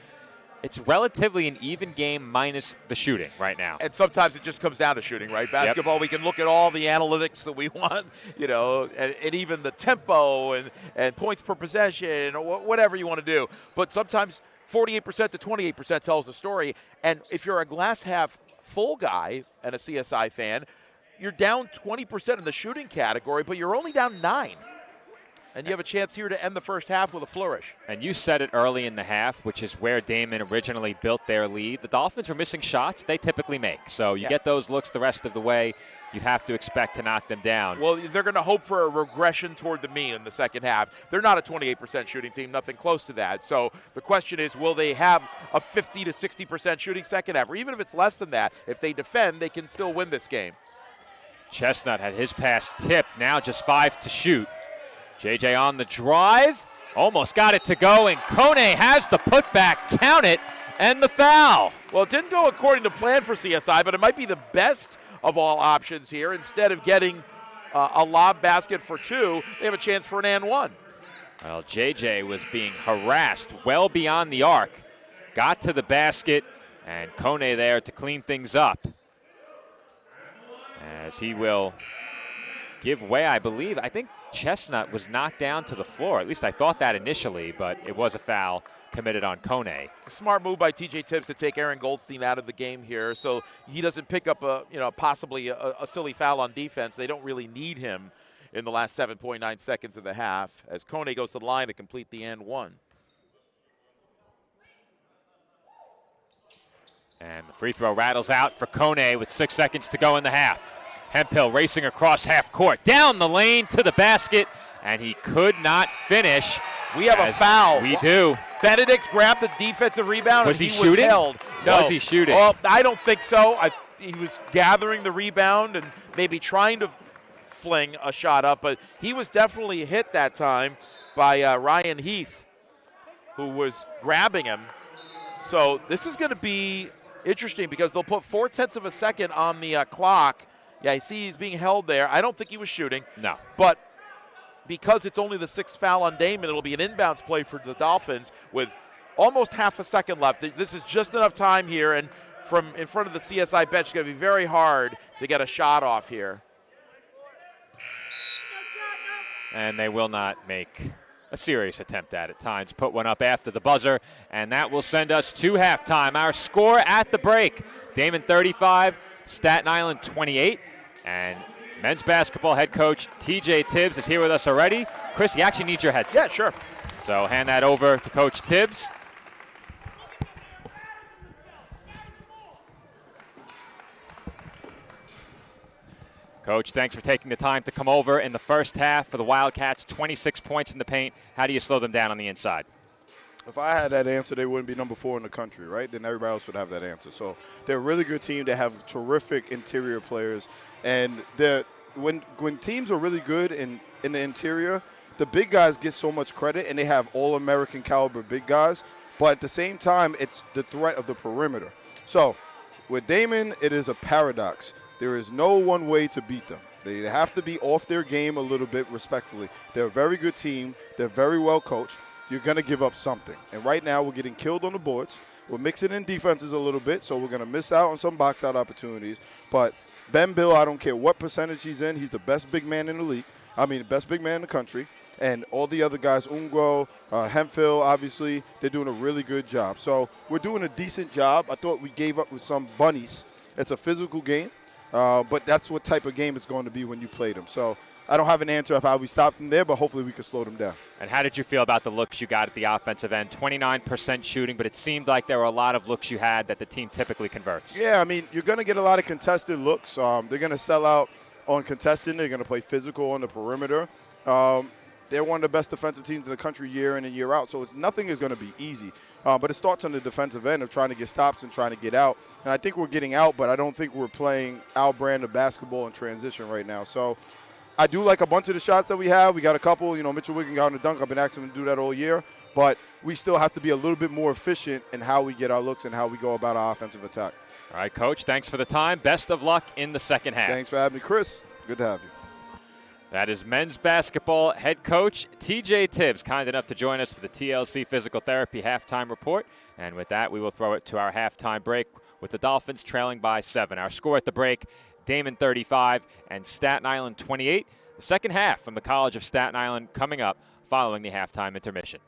S1: it's relatively an even game minus the shooting right now.
S2: And sometimes it just comes down to shooting, right? Basketball, We can look at all the analytics that we want, and even the tempo and points per possession or whatever you want to do. But sometimes 48% to 28% tells the story. And if you're a glass half full guy and a CSI fan, you're down 20% in the shooting category, but you're only down 9. And you have a chance here to end the first half with a flourish.
S1: And you said it early in the half, which is where Daemen originally built their lead. The Dolphins were missing shots they typically make. So you get those looks the rest of the way, you have to expect to knock them down.
S2: Well, they're going to hope for a regression toward the mean in the second half. They're not a 28% shooting team, nothing close to that. So the question is, will they have a 50 to 60% shooting second half? Or even if it's less than that, if they defend, they can still win this game.
S1: Chestnut had his pass tipped, now just 5 to shoot. JJ on the drive, almost got it to go, and Kone has the putback, count it, and the foul.
S2: Well, it didn't go according to plan for CSI, but it might be the best of all options here. Instead of getting a lob basket for 2, they have a chance for an and 1.
S1: Well, JJ was being harassed well beyond the arc, got to the basket, and Kone there to clean things up. As he will give way, I believe. I think Chestnut was knocked down to the floor. At least I thought that initially, but it was a foul committed on Kone.
S2: A smart move by TJ Tibbs to take Aaron Goldstein out of the game here, so he doesn't pick up possibly a silly foul on defense. They don't really need him in the last 7.9 seconds of the half, as Kone goes to the line to complete the and 1.
S1: And the free throw rattles out for Kone with 6 seconds to go in the half. Hemphill racing across half court, down the lane to the basket, and he could not finish.
S2: We have a foul.
S1: We do.
S2: Benedict grabbed the defensive rebound.
S1: Was
S2: and
S1: he shooting?
S2: Was held. No.
S1: Was he shooting?
S2: Well, I don't think so. He was gathering the rebound and maybe trying to fling a shot up, but he was definitely hit that time by Ryan Heath, who was grabbing him. So this is going to be interesting because they'll put 0.4 of a second on the clock. Yeah, I see he's being held there. I don't think he was shooting.
S1: No.
S2: But because it's only the 6th foul on Daemen, it'll be an inbounds play for the Dolphins with almost half a second left. This is just enough time here, and from in front of the CSI bench, it's going to be very hard to get a shot off here.
S1: And they will not make a serious attempt at it. Times put one up after the buzzer, and that will send us to halftime. Our score at the break, Daemen 35, Staten Island 28. And men's basketball head coach TJ Tibbs is here with us already. Chris, you actually need your headset.
S2: Yeah, sure.
S1: So hand that over to Coach Tibbs. Coach, thanks for taking the time to come over in the first half for the Wildcats. 26 points in the paint. How do you slow them down on the inside?
S3: If I had that answer, they wouldn't be number 4 in the country, right? Then everybody else would have that answer. So they're a really good team. They have terrific interior players. And when teams are really good in the interior, the big guys get so much credit, and they have all-American caliber big guys. But at the same time, it's the threat of the perimeter. So with Daemen, it is a paradox. There is no one way to beat them. They have to be off their game a little bit respectfully. They're a very good team. They're very well coached. You're going to give up something. And right now we're getting killed on the boards. We're mixing in defenses a little bit, so we're going to miss out on some box-out opportunities. But Ben Bill, I don't care what percentage he's in. He's the best big man in the league. I mean, the best big man in the country. And all the other guys, Ungwo, Hemphill, obviously, they're doing a really good job. So we're doing a decent job. I thought we gave up with some bunnies. It's a physical game. But that's what type of game it's going to be when you play them. So I don't have an answer of how we stop them there, but hopefully we can slow them down.
S1: And how did you feel about the looks you got at the offensive end? 29% shooting, but it seemed like there were a lot of looks you had that the team typically converts.
S3: Yeah, I mean, you're going to get a lot of contested looks. They're going to sell out on contesting. They're going to play physical on the perimeter. They're one of the best defensive teams in the country year in and year out, so nothing is going to be easy. But it starts on the defensive end of trying to get stops and trying to get out. And I think we're getting out, but I don't think we're playing our brand of basketball in transition right now. So I do like a bunch of the shots that we have. We got a couple. Mitchell Wiggins got on the dunk. I've been asking him to do that all year. But we still have to be a little bit more efficient in how we get our looks and how we go about our offensive attack.
S1: All right, Coach, thanks for the time. Best of luck in the second half.
S3: Thanks for having me, Chris. Good to have you.
S1: That is men's basketball head coach TJ Tibbs, kind enough to join us for the TLC Physical Therapy halftime report. And with that, we will throw it to our halftime break with the Dolphins trailing by 7. Our score at the break, Daemen 35 and Staten Island 28. The second half from the College of Staten Island coming up following the halftime intermission.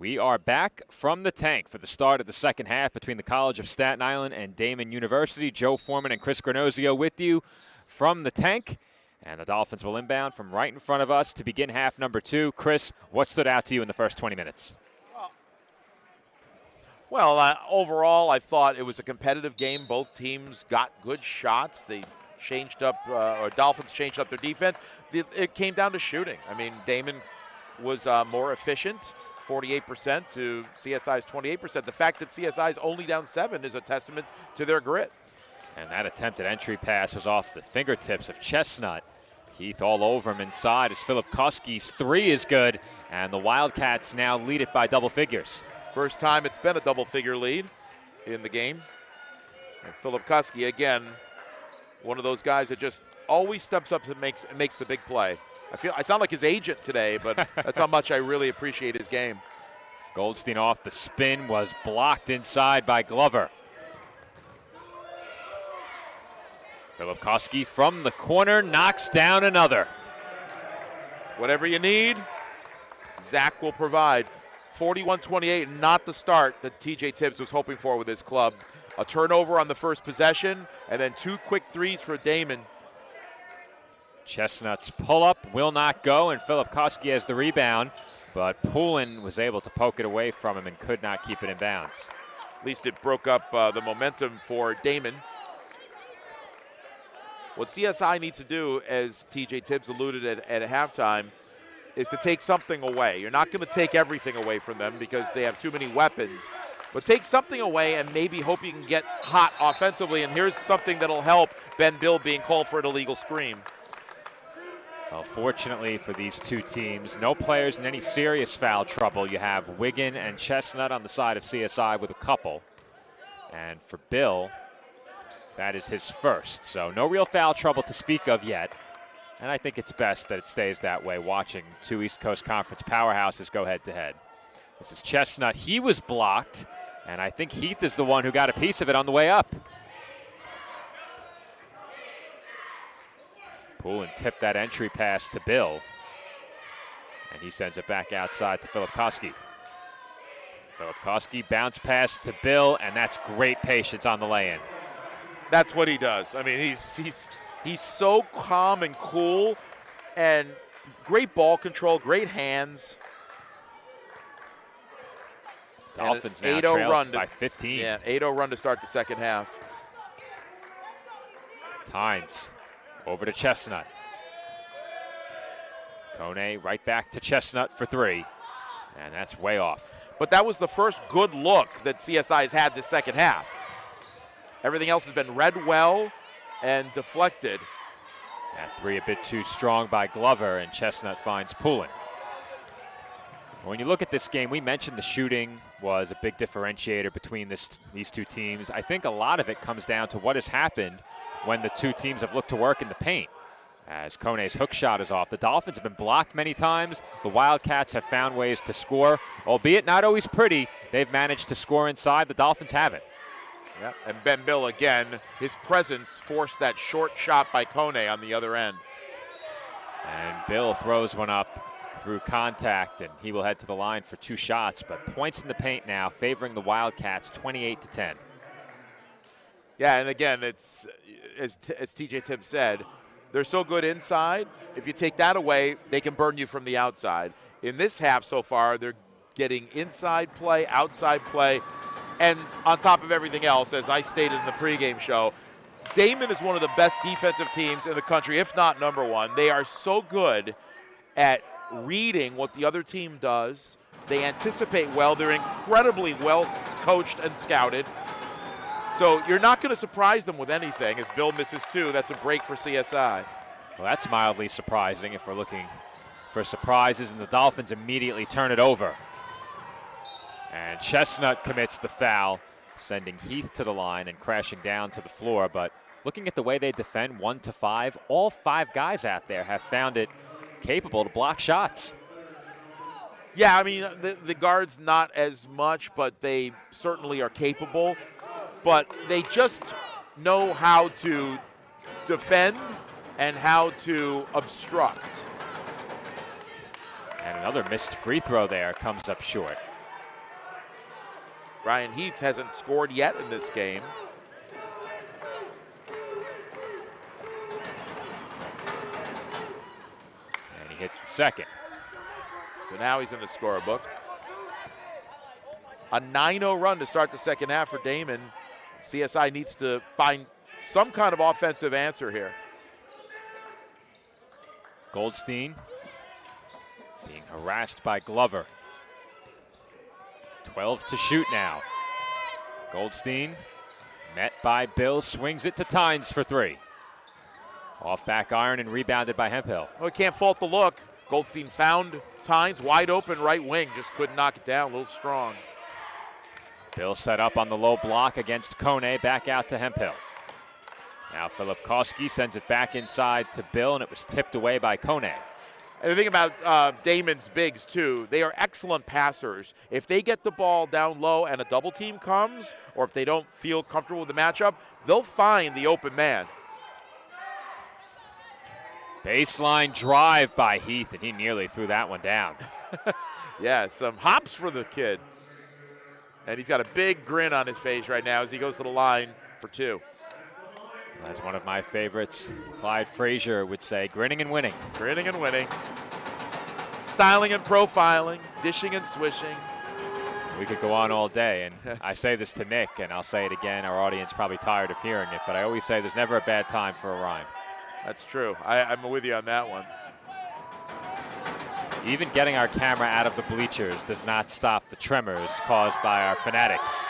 S1: We are back from the tank for the start of the second half between the College of Staten Island and Daemen University. Joe Foreman and Chris Granozio with you from the tank. And the Dolphins will inbound from right in front of us to begin half number 2. Chris, what stood out to you in the first 20 minutes?
S2: Well, overall, I thought it was a competitive game. Both teams got good shots. They changed up, or Dolphins changed up their defense. It came down to shooting. I mean, Daemen was more efficient, 48% to CSI's 28%. The fact that CSI's only down 7 is a testament to their grit.
S1: And that attempted entry pass was off the fingertips of Chestnut. Heath all over him inside as Philip Koski's 3 is good, and the Wildcats now lead it by double figures.
S2: First time it's been a double-figure lead in the game. And Philip Koski, again, one of those guys that just always steps up and makes the big play. I sound like his agent today, but that's how much I really appreciate his game.
S1: Goldstein off the spin was blocked inside by Glover. Philip Koski from the corner knocks down another.
S2: Whatever you need, Zach will provide. 41-28, not the start that TJ Tibbs was hoping for with his club. A turnover on the first possession, and then 2 quick threes for Daemen.
S1: Chestnut's pull-up will not go, and Philip Koski has the rebound, but Poulin was able to poke it away from him and could not keep it in bounds.
S2: At least it broke up the momentum for Daemen. What CSI needs to do, as TJ Tibbs alluded at halftime, is to take something away. You're not going to take everything away from them because they have too many weapons. But take something away and maybe hope you can get hot offensively. And here's something that'll help Ben Bill being called for an illegal screen.
S1: Well, fortunately for these two teams, no players in any serious foul trouble. You have Wiggin and Chestnut on the side of CSI with a couple. And for Bill, that is his first. So no real foul trouble to speak of yet. And I think it's best that it stays that way, watching 2 East Coast Conference powerhouses go head-to-head. This is Chestnut. He was blocked, and I think Heath is the one who got a piece of it on the way up. Poulin tipped that entry pass to Bill, and he sends it back outside to Philip Koski. Philip Koski bounce pass to Bill, and that's great patience on the lay-in.
S2: That's what he does. I mean, he's so calm and cool, and great ball control, great hands.
S1: Dolphins now trail by 15.
S2: Yeah, 8-0 run to start the second half.
S1: Tynes over to Chestnut. Kone right back to Chestnut for 3, and that's way off.
S2: But that was the first good look that CSI has had this second half. Everything else has been read well and deflected.
S1: That 3 a bit too strong by Glover, and Chestnut finds Poulin. When you look at this game, we mentioned the shooting was a big differentiator between these two teams. I think a lot of it comes down to what has happened when the two teams have looked to work in the paint. As Kone's hook shot is off, the Dolphins have been blocked many times. The Wildcats have found ways to score, albeit not always pretty. They've managed to score inside. The Dolphins have it.
S2: Yep. And Ben Bill, again, his presence forced that short shot by Kone on the other end.
S1: And Bill throws one up through contact, and he will head to the line for 2 shots. But points in the paint now favoring the Wildcats 28-10.
S2: Yeah, and again, it's as TJ Tibbs said, they're so good inside. If you take that away, they can burn you from the outside. In this half so far, they're getting inside play, outside play, and on top of everything else, as I stated in the pregame show, Daemen is one of the best defensive teams in the country, if not number one. They are so good at reading what the other team does. They anticipate well. They're incredibly well coached and scouted. So you're not going to surprise them with anything. As Bill misses 2, that's a break for CSI.
S1: Well, that's mildly surprising if we're looking for surprises, and the Dolphins immediately turn it over. And Chestnut commits the foul, sending Heath to the line and crashing down to the floor. But looking at the way they defend 1 to 5, all 5 guys out there have found it capable to block shots.
S2: Yeah, I mean, the guards not as much, but they certainly are capable. But they just know how to defend and how to obstruct.
S1: And another missed free throw there comes up short.
S2: Ryan Heath hasn't scored yet in this game.
S1: And he hits the second.
S2: So now he's in the scorebook. A 9-0 run to start the second half for Daemen. CSI needs to find some kind of offensive answer here.
S1: Goldstein being harassed by Glover. 12 to shoot now. Goldstein met by Bill, swings it to Tynes for three. Off back iron and rebounded by Hemphill.
S2: Well, can't fault the look. Goldstein found Tynes wide open right wing, just couldn't knock it down, a little strong.
S1: Bill set up on the low block against Kone, back out to Hemphill. Now Filipkowski sends it back inside to Bill, and it was tipped away by Kone.
S2: And the thing about Daemen's bigs, too, they are excellent passers. If they get the ball down low and a double team comes, or if they don't feel comfortable with the matchup, they'll find the open man.
S1: Baseline drive by Heath, and he nearly threw that one down.
S2: Yeah, some hops for the kid. And he's got a big grin on his face right now as he goes to the line for two.
S1: That's one of my favorites. Clyde Frazier would say, grinning and winning.
S2: Grinning and winning. Styling and profiling, dishing and swishing.
S1: We could go on all day, and I say this to Nick, and I'll say it again. Our audience probably tired of hearing it, but I always say there's never a bad time for a rhyme.
S2: That's true. I'm with you on that one.
S1: Even getting our camera out of the bleachers does not stop the tremors caused by our fanatics.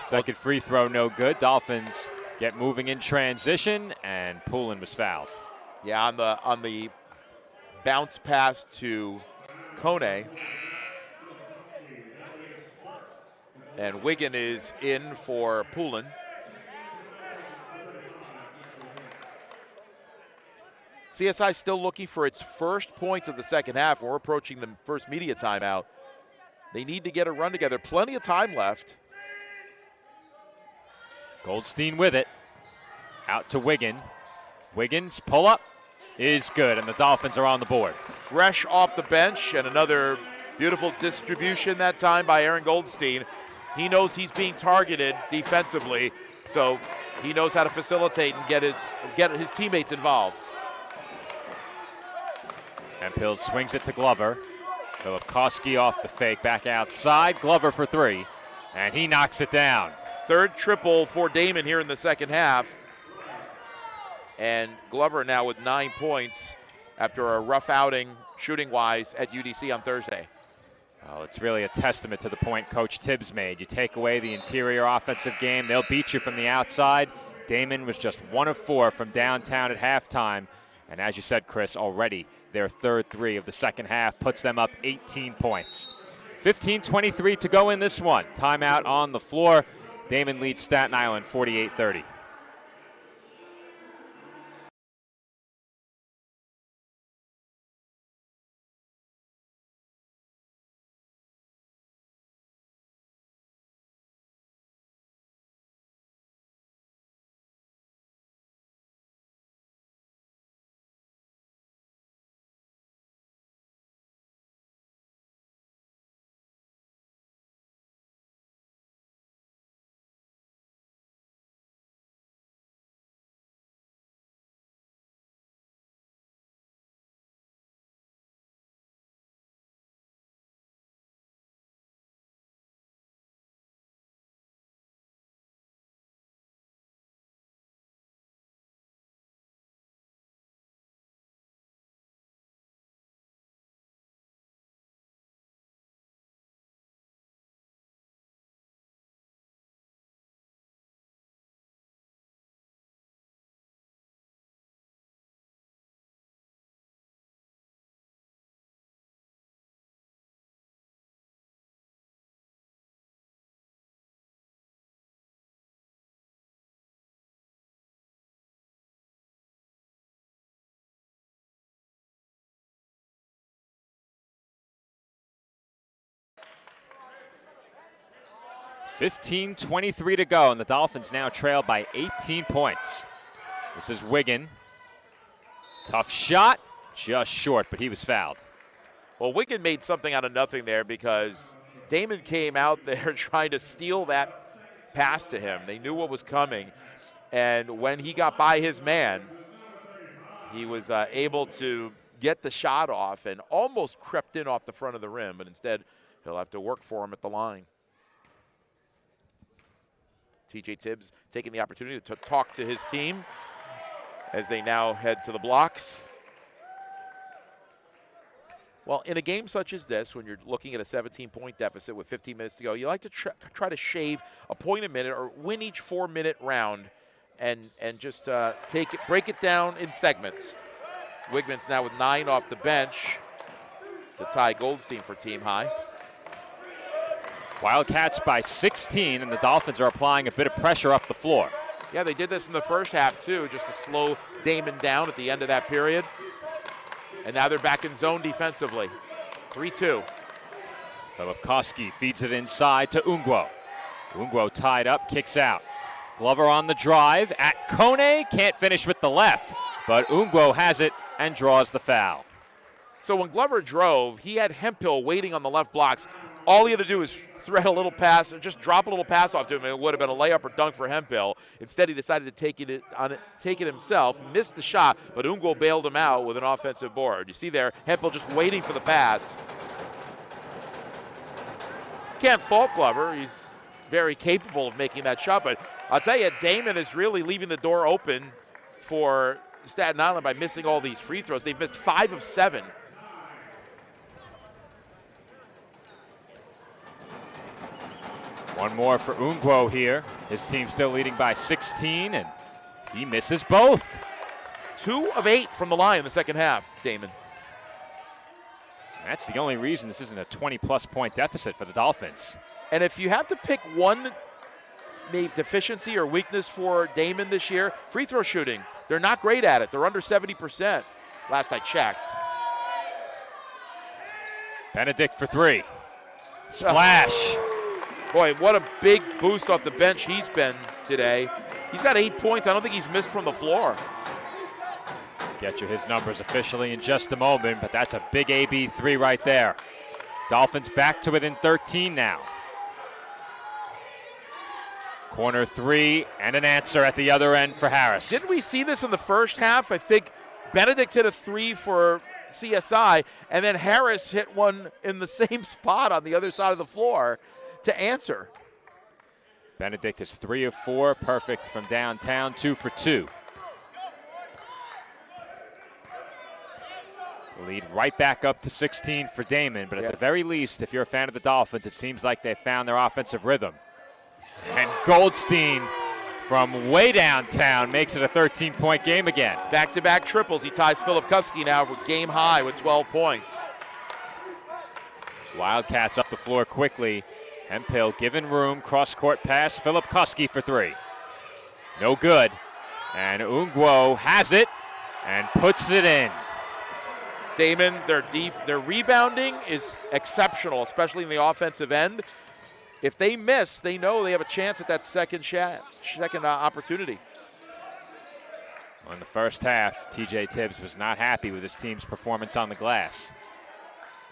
S1: Second free throw, no good. Dolphins get moving in transition, and Poulin was fouled.
S2: Yeah, on the bounce pass to Kone. And Wiggin is in for Poulin. CSI still looking for its first points of the second half. We're approaching the first media timeout. They need to get a run together. Plenty of time left.
S1: Goldstein with it. Out to Wiggin. Wiggins pull up is good, and the Dolphins are on the board.
S2: Fresh off the bench, and another beautiful distribution that time by Aaron Goldstein. He knows he's being targeted defensively, so he knows how to facilitate and get his teammates involved.
S1: Hemphill swings it to Glover. Filipkowski off the fake, back outside. Glover for three, and he knocks it down.
S2: Third triple for Daemen here in the second half. And Glover now with 9 points after a rough outing shooting-wise at UDC on Thursday.
S1: Well, it's really a testament to the point Coach Tibbs made. You take away the interior offensive game, they'll beat you from the outside. Daemen was just 1 of 4 from downtown at halftime. And as you said, Chris, already their third three of the second half puts them up 18 points. 15:23 to go in this one. Timeout on the floor. Daemen leads Staten Island 48-30. $15:23 to go, and the Dolphins now trail by 18 points. This is Wiggin. Tough shot, just short, but he was fouled.
S2: Well, Wiggin made something out of nothing there because Daemen came out there trying to steal that pass to him. They knew what was coming. And when he got by his man, he was able to get the shot off and almost crept in off the front of the rim, but instead he'll have to work for him at the line. TJ Tibbs taking the opportunity to talk to his team as they now head to the blocks. Well, in a game such as this, when you're looking at a 17-point deficit with 15 minutes to go, you like to try to shave a point a minute or win each 4-minute round and just break it down in segments. Wigman's now with 9 off the bench to tie Goldstein for team high.
S1: Wildcats by 16, and the Dolphins are applying a bit of pressure up the floor.
S2: Yeah, they did this in the first half, too, just to slow Daemen down at the end of that period. And now they're back in zone defensively. 3-2.
S1: Filipkowski feeds it inside to Ungwo. Ungwo tied up, kicks out. Glover on the drive at Kone, can't finish with the left, but Ungwo has it and draws the foul.
S2: So when Glover drove, he had Hemphill waiting on the left blocks. All he had to do was thread a little pass, or just drop a little pass off to him, and it would have been a layup or dunk for Hemphill. Instead, he decided to take it himself, missed the shot, but Ungwo bailed him out with an offensive board. You see there, Hemphill just waiting for the pass. Can't fault Glover. He's very capable of making that shot, but I'll tell you, Daemen is really leaving the door open for Staten Island by missing all these free throws. They've missed 5 of 7.
S1: One more for Ungwo here. His team still leading by 16, and he misses both.
S2: 2 of 8 from the line in the second half, Daemen.
S1: That's the only reason this isn't a 20-plus point deficit for the Dolphins.
S2: And if you have to pick one maybe deficiency or weakness for Daemen this year, free throw shooting. They're not great at it. They're under 70%, last I checked.
S1: Benedict for 3. Splash.
S2: Boy, what a big boost off the bench he's been today. He's got 8 points. I don't think he's missed from the floor.
S1: Get you his numbers officially in just a moment, but that's a big AB 3 right there. Dolphins back to within 13 now. Corner 3 and an answer at the other end for Harris.
S2: Didn't we see this in the first half? I think Benedict hit a 3 for CSI, and then Harris hit one in the same spot on the other side of the floor to answer.
S1: Benedict is 3 of 4, perfect from downtown, 2 for 2. Lead right back up to 16 for Daemen, but at the very least, if you're a fan of the Dolphins, it seems like they've found their offensive rhythm. And Goldstein from way downtown makes it a 13-point game again.
S2: Back-to-back triples. He ties Filipkowski now for game high with 12 points.
S1: Wildcats up the floor quickly. Hemphill given room, cross-court pass, Filipkowski for 3. No good. And Ungwo has it and puts it in.
S2: Daemen, their rebounding is exceptional, especially in the offensive end. If they miss, they know they have a chance at that second opportunity.
S1: Well, in the first half, TJ Tibbs was not happy with his team's performance on the glass.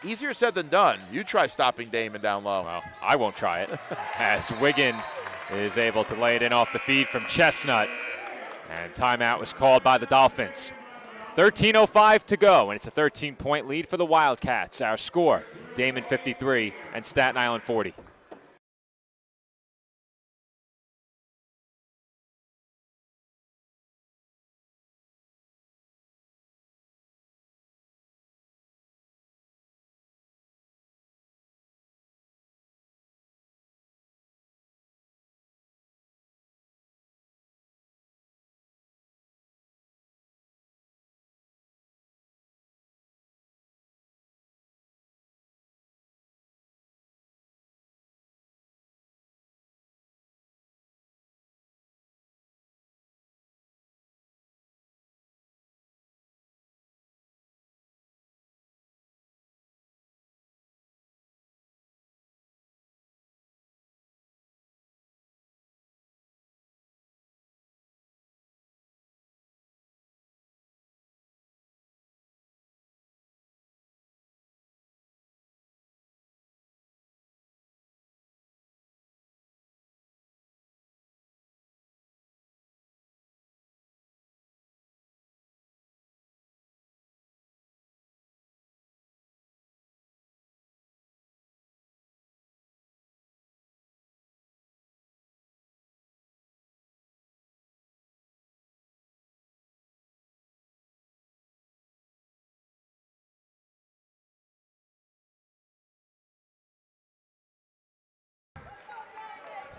S2: Easier said than done. You try stopping Daemen down low.
S1: Well, I won't try it. As Wiggin is able to lay it in off the feed from Chestnut. And timeout was called by the Dolphins. 13:05 to go, and it's a 13-point lead for the Wildcats. Our score, Daemen 53 and Staten Island 40.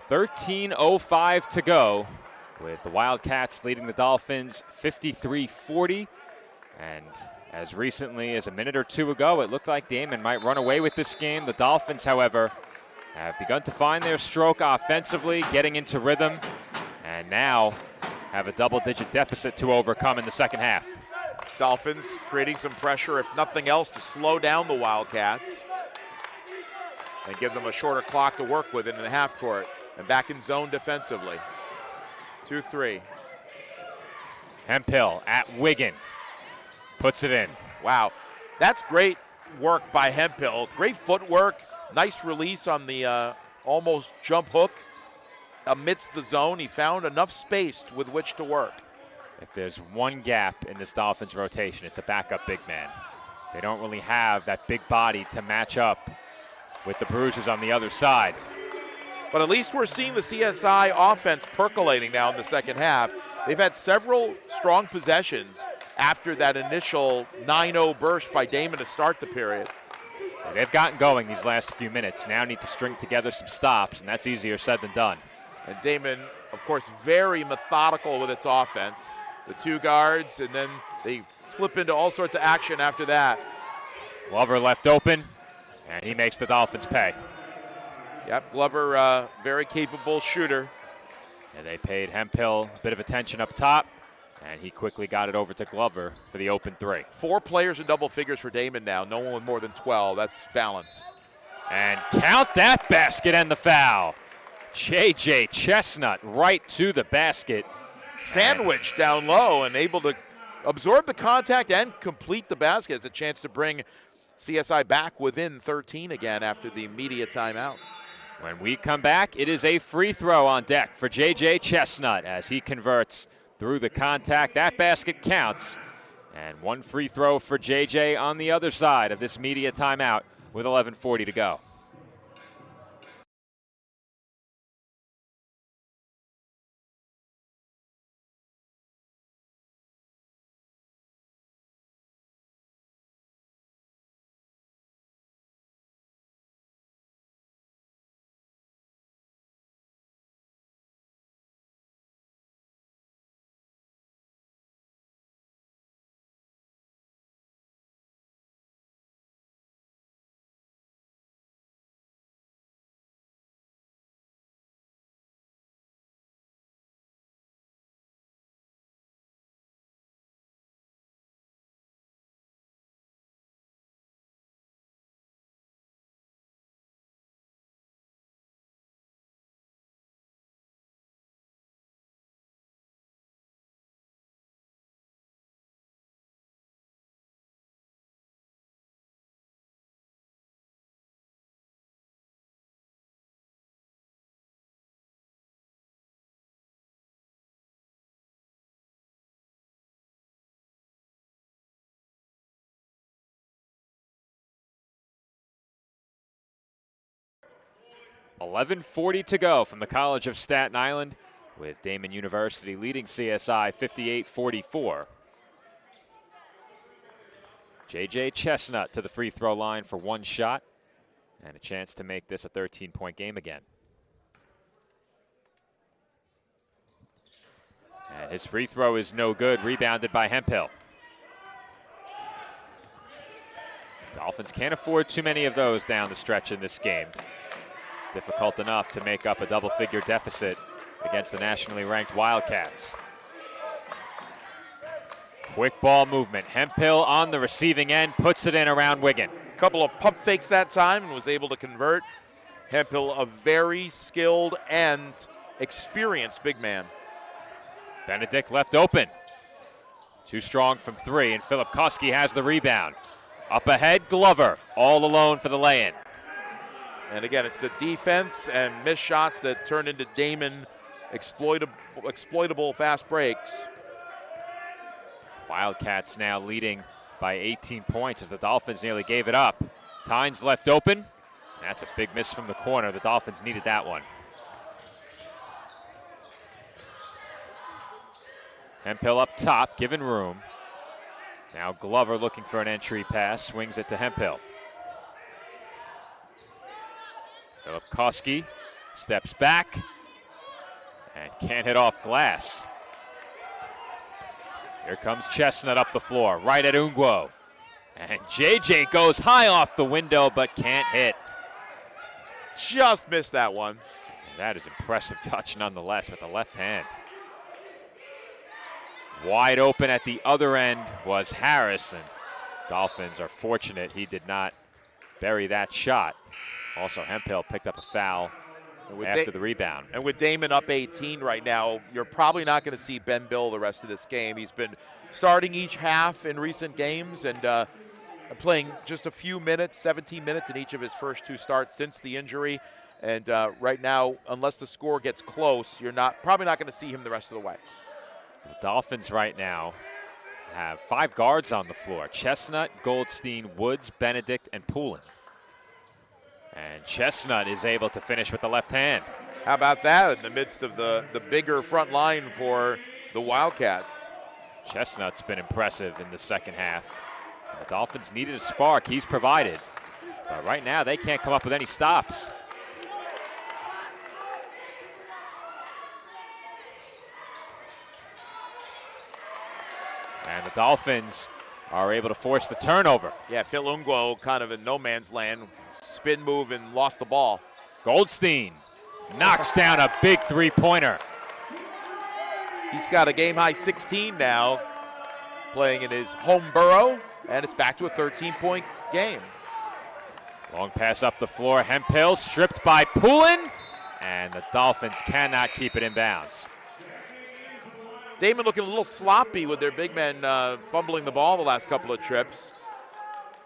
S1: 13:05 to go, with the Wildcats leading the Dolphins 53-40. And as recently as a minute or two ago, it looked like Daemen might run away with this game. The Dolphins, however, have begun to find their stroke offensively, getting into rhythm, and now have a double-digit deficit to overcome in the second half.
S2: Dolphins creating some pressure, if nothing else, to slow down the Wildcats and give them a shorter clock to work with in the half court and back in zone defensively. 2-3.
S1: Hemphill at Wiggin. Puts it in.
S2: Wow, that's great work by Hemphill. Great footwork, nice release on the almost jump hook amidst the zone. He found enough space with which to work.
S1: If there's one gap in this Dolphins rotation, it's a backup big man. They don't really have that big body to match up with the bruisers on the other side.
S2: But at least we're seeing the CSI offense percolating now in the second half. They've had several strong possessions after that initial 9-0 burst by Daemen to start the period.
S1: They've gotten going these last few minutes. Now need to string together some stops, and that's easier said than done.
S2: And Daemen, of course, very methodical with its offense. The two guards, and then they slip into all sorts of action after that.
S1: Glover left open, and he makes the Dolphins pay.
S2: Yep, Glover, very capable shooter.
S1: And they paid Hemphill a bit of attention up top, and he quickly got it over to Glover for the open three.
S2: 4 players in double figures for Daemen now. No one with more than 12. That's balance.
S1: And count that basket and the foul. J.J. Chestnut right to the basket.
S2: Sandwiched down low and able to absorb the contact and complete the basket. It's a chance to bring CSI back within 13 again after the media timeout.
S1: When we come back, it is a free throw on deck for J.J. Chestnut as he converts through the contact. That basket counts. And one free throw for J.J. on the other side of this media timeout with 11:40 to go. $11:40 to go from the College of Staten Island, with Daemen University leading CSI 58-44. J.J. Chestnut to the free throw line for one shot and a chance to make this a 13-point game again. And his free throw is no good, rebounded by Hemphill. Dolphins can't afford too many of those down the stretch in this game. It's difficult enough to make up a double-figure deficit against the nationally ranked Wildcats. Quick ball movement. Hemphill on the receiving end, puts it in around Wiggin.
S2: A couple of pump fakes that time and was able to convert. Hemphill, a very skilled and experienced big man.
S1: Benedict left open. Too strong from three, and Philip Koski has the rebound. Up ahead, Glover, all alone for the lay-in.
S2: And again, it's the defense and missed shots that turn into Daemen exploitable fast breaks.
S1: Wildcats now leading by 18 points as the Dolphins nearly gave it up. Tynes left open. That's a big miss from the corner. The Dolphins needed that one. Hemphill up top, given room. Now Glover looking for an entry pass, swings it to Hemphill. Philip Koski steps back, And can't hit off glass. Here comes Chestnut up the floor, right at Ungwo. And JJ goes high off the window, but can't hit.
S2: Just missed that one.
S1: That is impressive touch nonetheless with the left hand. Wide open at the other end was Harris, and Dolphins are fortunate he did not bury that shot. Also, Hemphill picked up a foul after the rebound.
S2: And with Daemen up 18 right now, you're probably not going to see Ben Bill the rest of this game. He's been starting each half in recent games and playing just a few minutes, 17 minutes in each of his first 2 starts since the injury. And right now, unless the score gets close, you're probably not going to see him the rest of the way.
S1: The Dolphins right now have 5 guards on the floor. Chestnut, Goldstein, Woods, Benedict, and Poulin. And Chestnut is able to finish with the left hand.
S2: How about that in the midst of the bigger front line for the Wildcats?
S1: Chestnut's been impressive in the second half. The Dolphins needed a spark. He's provided. But right now, they can't come up with any stops. And the Dolphins are able to force the turnover.
S2: Yeah, Phil Ungwo kind of in no man's land. Spin move and lost the ball.
S1: Goldstein knocks down a big three-pointer.
S2: He's got a game-high 16 now, playing in his home borough, and it's back to a 13-point game.
S1: Long pass up the floor. Hemphill stripped by Poulin, and the Dolphins cannot keep it in bounds.
S2: Daemen looking a little sloppy with their big men fumbling the ball the last couple of trips.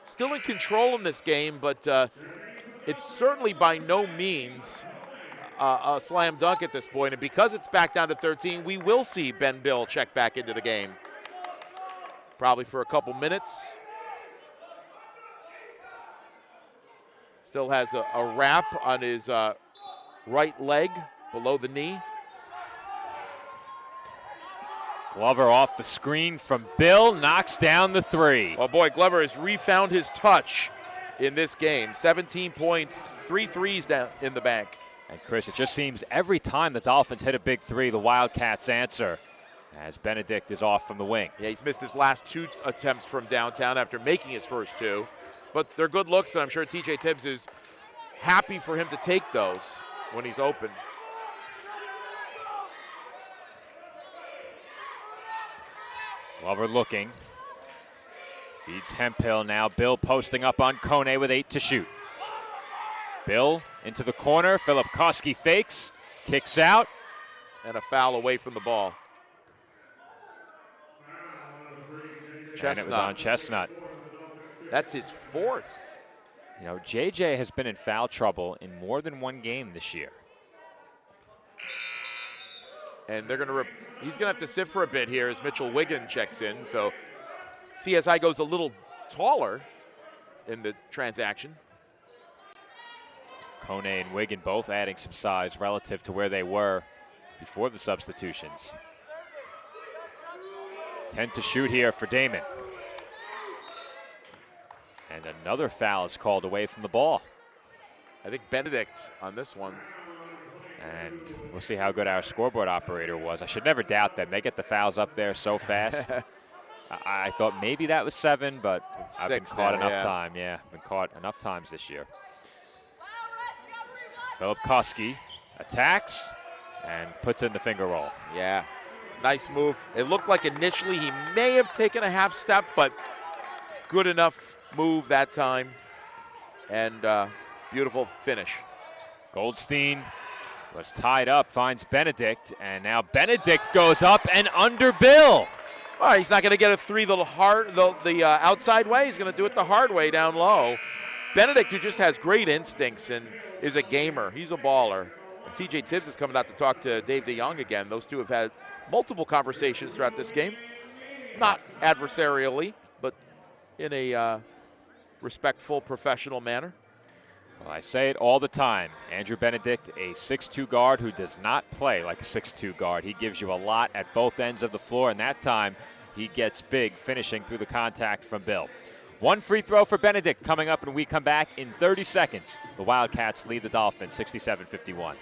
S2: Still in control in this game, but it's certainly by no means a slam dunk at this point. And because it's back down to 13, we will see Ben Bill check back into the game. Probably for a couple minutes. Still has a wrap on his right leg below the knee.
S1: Glover off the screen from Bill, knocks down the 3.
S2: Oh boy, Glover has refound his touch in this game. 17 points, 3 threes down in the bank.
S1: And Chris, it just seems every time the Dolphins hit a big 3, the Wildcats answer as Benedict is off from the wing.
S2: Yeah, he's missed his last 2 attempts from downtown after making his first 2. But they're good looks, and I'm sure TJ Tibbs is happy for him to take those when he's open.
S1: Glover looking. Feeds Hemphill now. Bill posting up on Kone with 8 to shoot. Bill into the corner. Philip Koski fakes. Kicks out.
S2: And a foul away from the ball.
S1: And it was on Chestnut.
S2: That's his 4th.
S1: You know, JJ has been in foul trouble in more than one game this year.
S2: And he's going to have to sit for a bit here as Mitchell Wiggin checks in. So CSI goes a little taller in the transaction.
S1: Kone and Wiggin both adding some size relative to where they were before the substitutions. 10 to shoot here for Daemen. And another foul is called away from the ball.
S2: I think Benedict on this one.
S1: And we'll see how good our scoreboard operator was. I should never doubt them. They get the fouls up there so fast. I thought maybe that was 7, but I've been caught enough time. Yeah, been caught enough times this year. Philip Koski attacks and puts in the finger roll.
S2: Yeah, nice move. It looked like initially he may have taken a half step, but good enough move that time. And beautiful finish.
S1: Goldstein was tied up, finds Benedict, and now Benedict goes up and under Bill.
S2: All right, he's not going to get a 3 the outside way. He's going to do it the hard way down low. Benedict, who just has great instincts and is a gamer. He's a baller. And TJ Tibbs is coming out to talk to Dave DeYoung again. Those two have had multiple conversations throughout this game. Not adversarially, but in a respectful, professional manner.
S1: Well, I say it all the time. Andrew Benedict, a 6'2 guard who does not play like a 6'2 guard. He gives you a lot at both ends of the floor, and that time he gets big, finishing through the contact from Bill. 1 free throw for Benedict coming up, and we come back in 30 seconds. The Wildcats lead the Dolphins 67-51.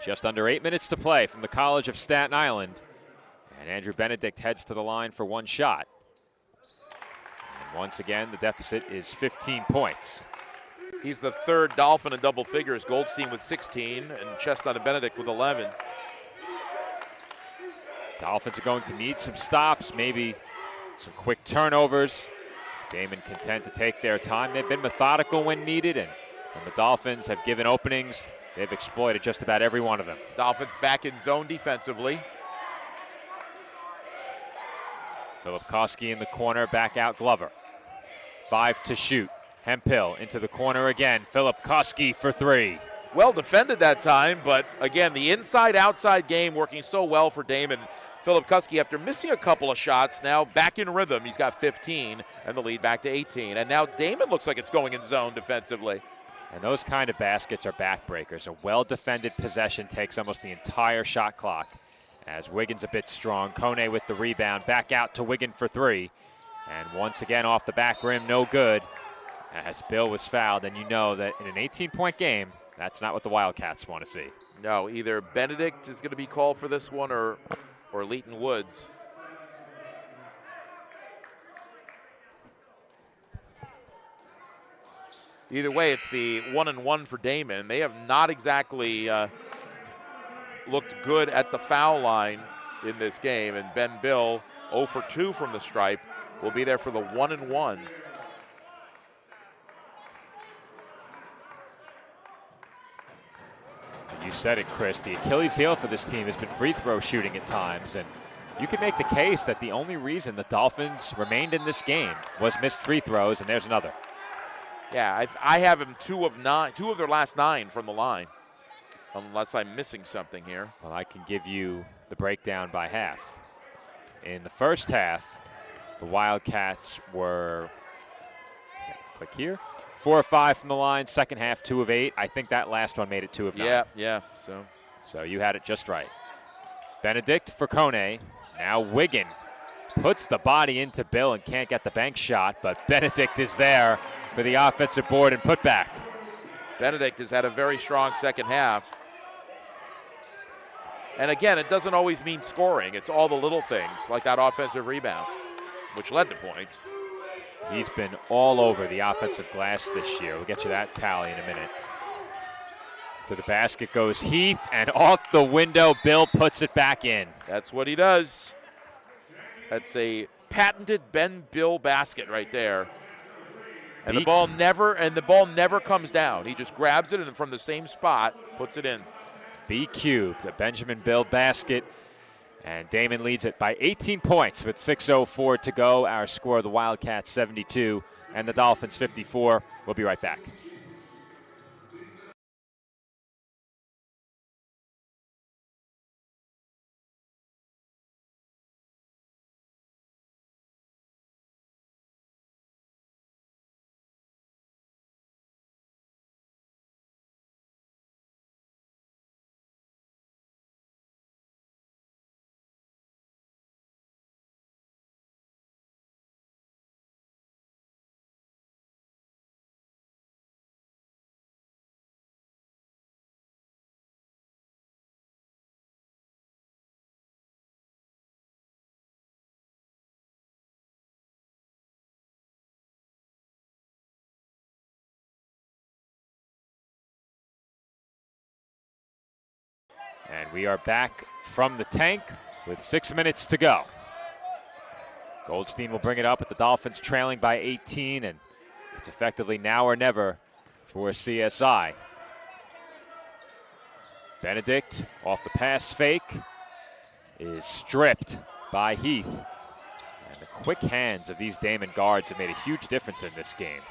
S1: Just under 8 minutes to play from the College of Staten Island. And Andrew Benedict heads to the line for one shot. And once again, the deficit is 15 points.
S2: He's the third Dolphin in double figures. Goldstein with 16 and Chestnut and Benedict with 11.
S1: Dolphins are going to need some stops, maybe some quick turnovers. Daemen content to take their time. They've been methodical when needed, and when the Dolphins have given openings, they've exploited just about every one of them.
S2: Dolphins back in zone defensively.
S1: Philip Koski in the corner, back out Glover. 5 to shoot. Hemphill into the corner again. Philip Koski for 3.
S2: Well defended that time, but again, the inside-outside game working so well for Daemen. Philip Koski, after missing a couple of shots, now back in rhythm. He's got 15, and the lead back to 18. And now Daemen looks like it's going in zone defensively.
S1: And those kind of baskets are backbreakers. A well-defended possession takes almost the entire shot clock. As Wiggins a bit strong. Kone with the rebound. Back out to Wiggin for 3. And once again off the back rim, no good. As Bill was fouled, and you know that in an 18-point game, that's not what the Wildcats want to see.
S2: No, either Benedict is going to be called for this one or Leighton Woods. Either way, it's the 1-and-1 for Daemen. They have not exactly looked good at the foul line in this game, and Ben Bill, 0 for 2 from the stripe, will be there for the 1-and-1.
S1: You said it, Chris. The Achilles heel for this team has been free throw shooting at times, and you can make the case that the only reason the Dolphins remained in this game was missed free throws, and there's another.
S2: Yeah, I have them 2 of their last 9 from the line, unless I'm missing something here.
S1: Well, I can give you the breakdown by half. In the first half, the Wildcats were, click here, 4 of 5 from the line. Second half, 2 of 8. I think that last one made it 2 of 9.
S2: Yeah.
S1: So you had it just right. Benedict for Kone. Now Wiggin puts the body into Bill and can't get the bank shot, but Benedict is there for the offensive board and put back.
S2: Benedict has had a very strong second half. And again, it doesn't always mean scoring. It's all the little things, like that offensive rebound, which led to points.
S1: He's been all over the offensive glass this year. We'll get you that tally in a minute. To the basket goes Heath, and off the window, Bill puts it back in.
S2: That's what he does. That's a patented Ben Bill basket right there. And the ball never comes down. He just grabs it and from the same spot puts it in.
S1: B cubed, a Benjamin Bill basket. And Daemen leads it by 18 points with 6:04 to go. Our score, the Wildcats 72 and the Dolphins 54. We'll be right back. And we are back from the tank with 6 minutes to go. Goldstein will bring it up with the Dolphins trailing by 18, and it's effectively now or never for CSI. Benedict off the pass fake is stripped by Heath. And the quick hands of these Daemen guards have made a huge difference in this game.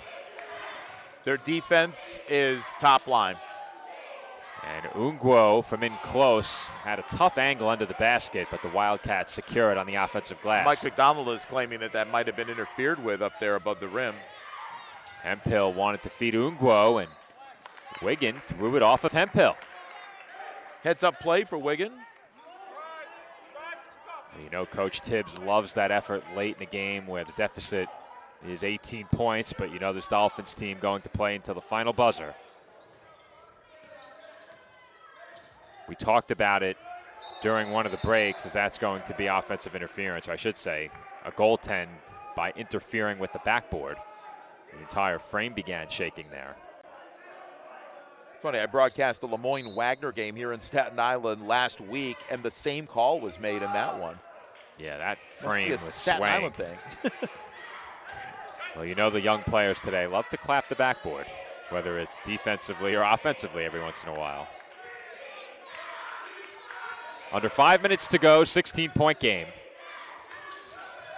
S2: Their defense is top line.
S1: And Ungwo from in close had a tough angle under the basket, but the Wildcats secure it on the offensive glass.
S2: Mike McDonald is claiming that might have been interfered with up there above the rim.
S1: Hemphill wanted to feed Ungwo, and Wiggin threw it off of Hemphill.
S2: Heads up play for Wiggin.
S1: You know, Coach Tibbs loves that effort late in the game where the deficit is 18 points, but you know this Dolphins team going to play until the final buzzer. We talked about it during one of the breaks, as that's going to be offensive interference, or I should say a goaltend by interfering with the backboard. The entire frame began shaking there.
S2: Funny, I broadcast the Lemoyne Wagner game here in Staten Island last week, and the same call was made in that one.
S1: Yeah, that
S2: Must
S1: frame
S2: be a
S1: was
S2: Staten
S1: swaying.
S2: Island thing.
S1: Well, you know the young players today love to clap the backboard, whether it's defensively or offensively every once in a while. Under 5 minutes to go, 16-point game.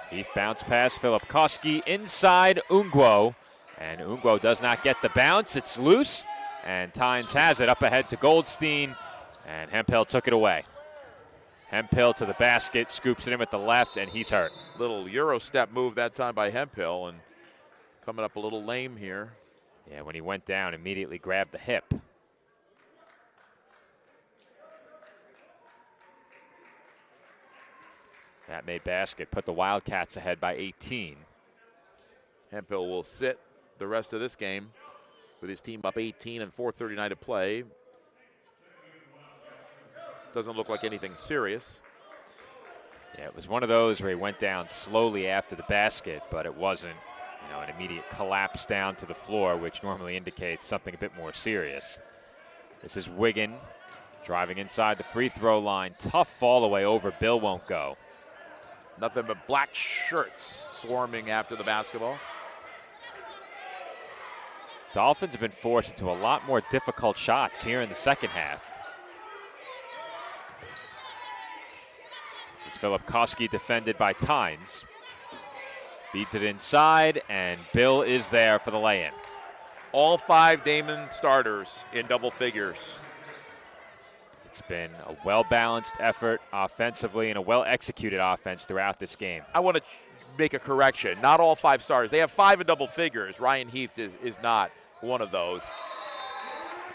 S1: Heath bounce pass, Philip Koski inside Ungwo, and Ungwo does not get the bounce. It's loose, and Tynes has it up ahead to Goldstein, and Hemphill took it away. Hemphill to the basket, scoops it in with the left, and he's hurt.
S2: Little Euro step move that time by Hemphill, and coming up a little lame here.
S1: Yeah, when he went down, immediately grabbed the hip. That made basket, put the Wildcats ahead by 18.
S2: Hemphill will sit the rest of this game with his team up 18 and 4:39 to play. Doesn't look like anything serious.
S1: Yeah, it was one of those where he went down slowly after the basket, but it wasn't, an immediate collapse down to the floor, which normally indicates something a bit more serious. This is Wigan driving inside the free throw line. Tough fall away over. Bill won't go.
S2: Nothing but black shirts swarming after the basketball.
S1: Dolphins have been forced into a lot more difficult shots here in the second half. This is Philip Koski defended by Tynes. Feeds it inside, and Bill is there for the lay-in.
S2: All 5 Daemen starters in double figures.
S1: It's been a well-balanced effort offensively and a well-executed offense throughout this game.
S2: I want to make a correction. Not all 5 starters. They have 5 in double figures. Ryan Heath is not one of those.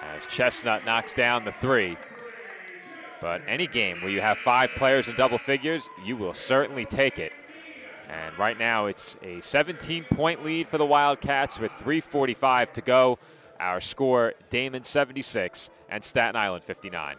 S1: As Chestnut knocks down the 3. But any game where you have 5 players in double figures, you will certainly take it. And right now it's a 17-point lead for the Wildcats with 3:45 to go. Our score, Daemen 76 and Staten Island 59.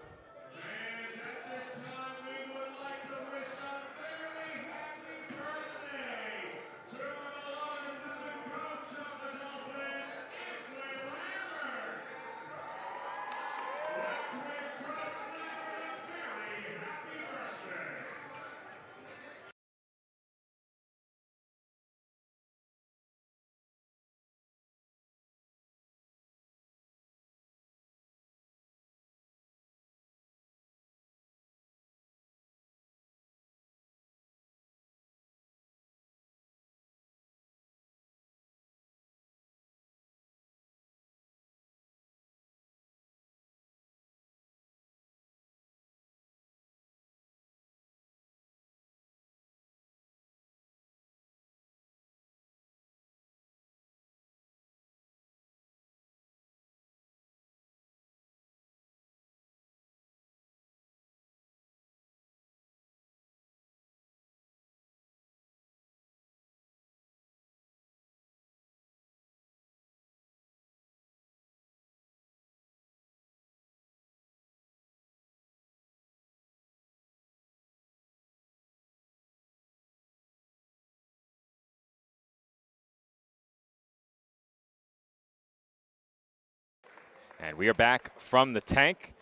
S1: And we are back from the tank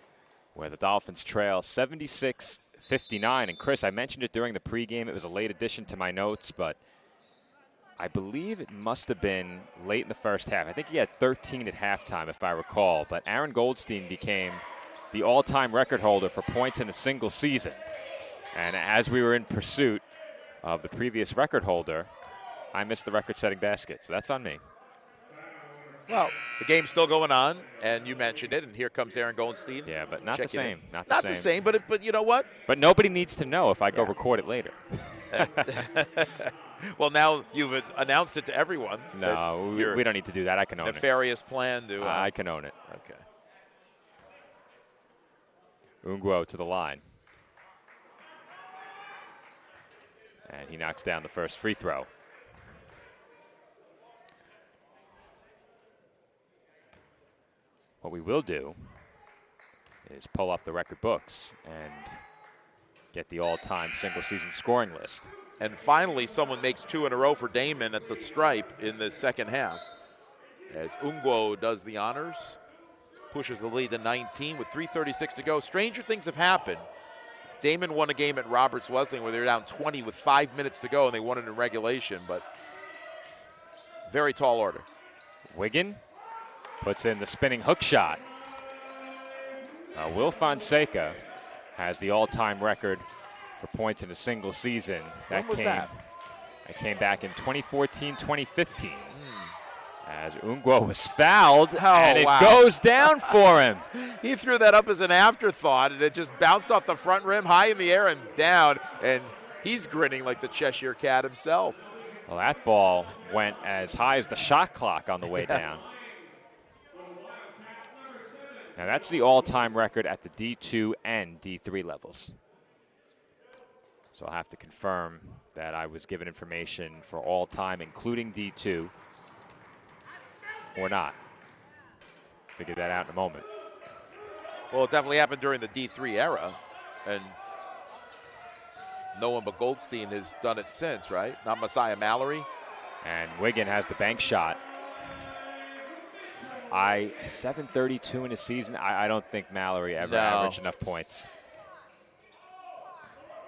S1: where the Dolphins trail 76-59. And Chris, I mentioned it during the pregame. It was a late addition to my notes, but I believe it must have been late in the first half. I think he had 13 at halftime, if I recall. But Aaron Goldstein became the all-time record holder for points in a single season. And as we were in pursuit of the previous record holder, I missed the record-setting basket. So that's on me.
S2: Well, the game's still going on, and you mentioned it, and here comes Aaron Goldstein.
S1: Yeah, but not the same. Not
S2: the same, but you know what?
S1: But nobody needs to know if I go record it later.
S2: Well, now you've announced it to everyone.
S1: No, we don't need to do that. I can own it.
S2: Nefarious plan to...
S1: I can own it.
S2: Okay.
S1: Ungwo to the line. And he knocks down the first free throw. What we will do is pull up the record books and get the all-time single-season scoring list.
S2: And finally, someone makes 2 in a row for Daemen at the stripe in the second half. As Ungwo does the honors, pushes the lead to 19 with 3:36 to go. Stranger things have happened. Daemen won a game at Roberts Wesleyan where they were down 20 with 5 minutes to go, and they won it in regulation, but very tall order.
S1: Wiggin puts in the spinning hook shot. Will Fonseca has the all-time record for points in a single season.
S2: When was that?
S1: That came back in 2014-2015. As Ungwo was fouled, and it goes down for him.
S2: He threw that up as an afterthought, and it just bounced off the front rim, high in the air and down, and he's grinning like the Cheshire Cat himself.
S1: Well, that ball went as high as the shot clock on the way down. Now, that's the all-time record at the D2 and D3 levels. So I'll have to confirm that I was given information for all-time, including D2, or not. Figure that out in a moment.
S2: Well, it definitely happened during the D3 era, and no one but Goldstein has done it since, right? Not Messiah Mallory.
S1: And Wiggin has the bank shot. 732 in a season. I don't think Mallory ever averaged enough points.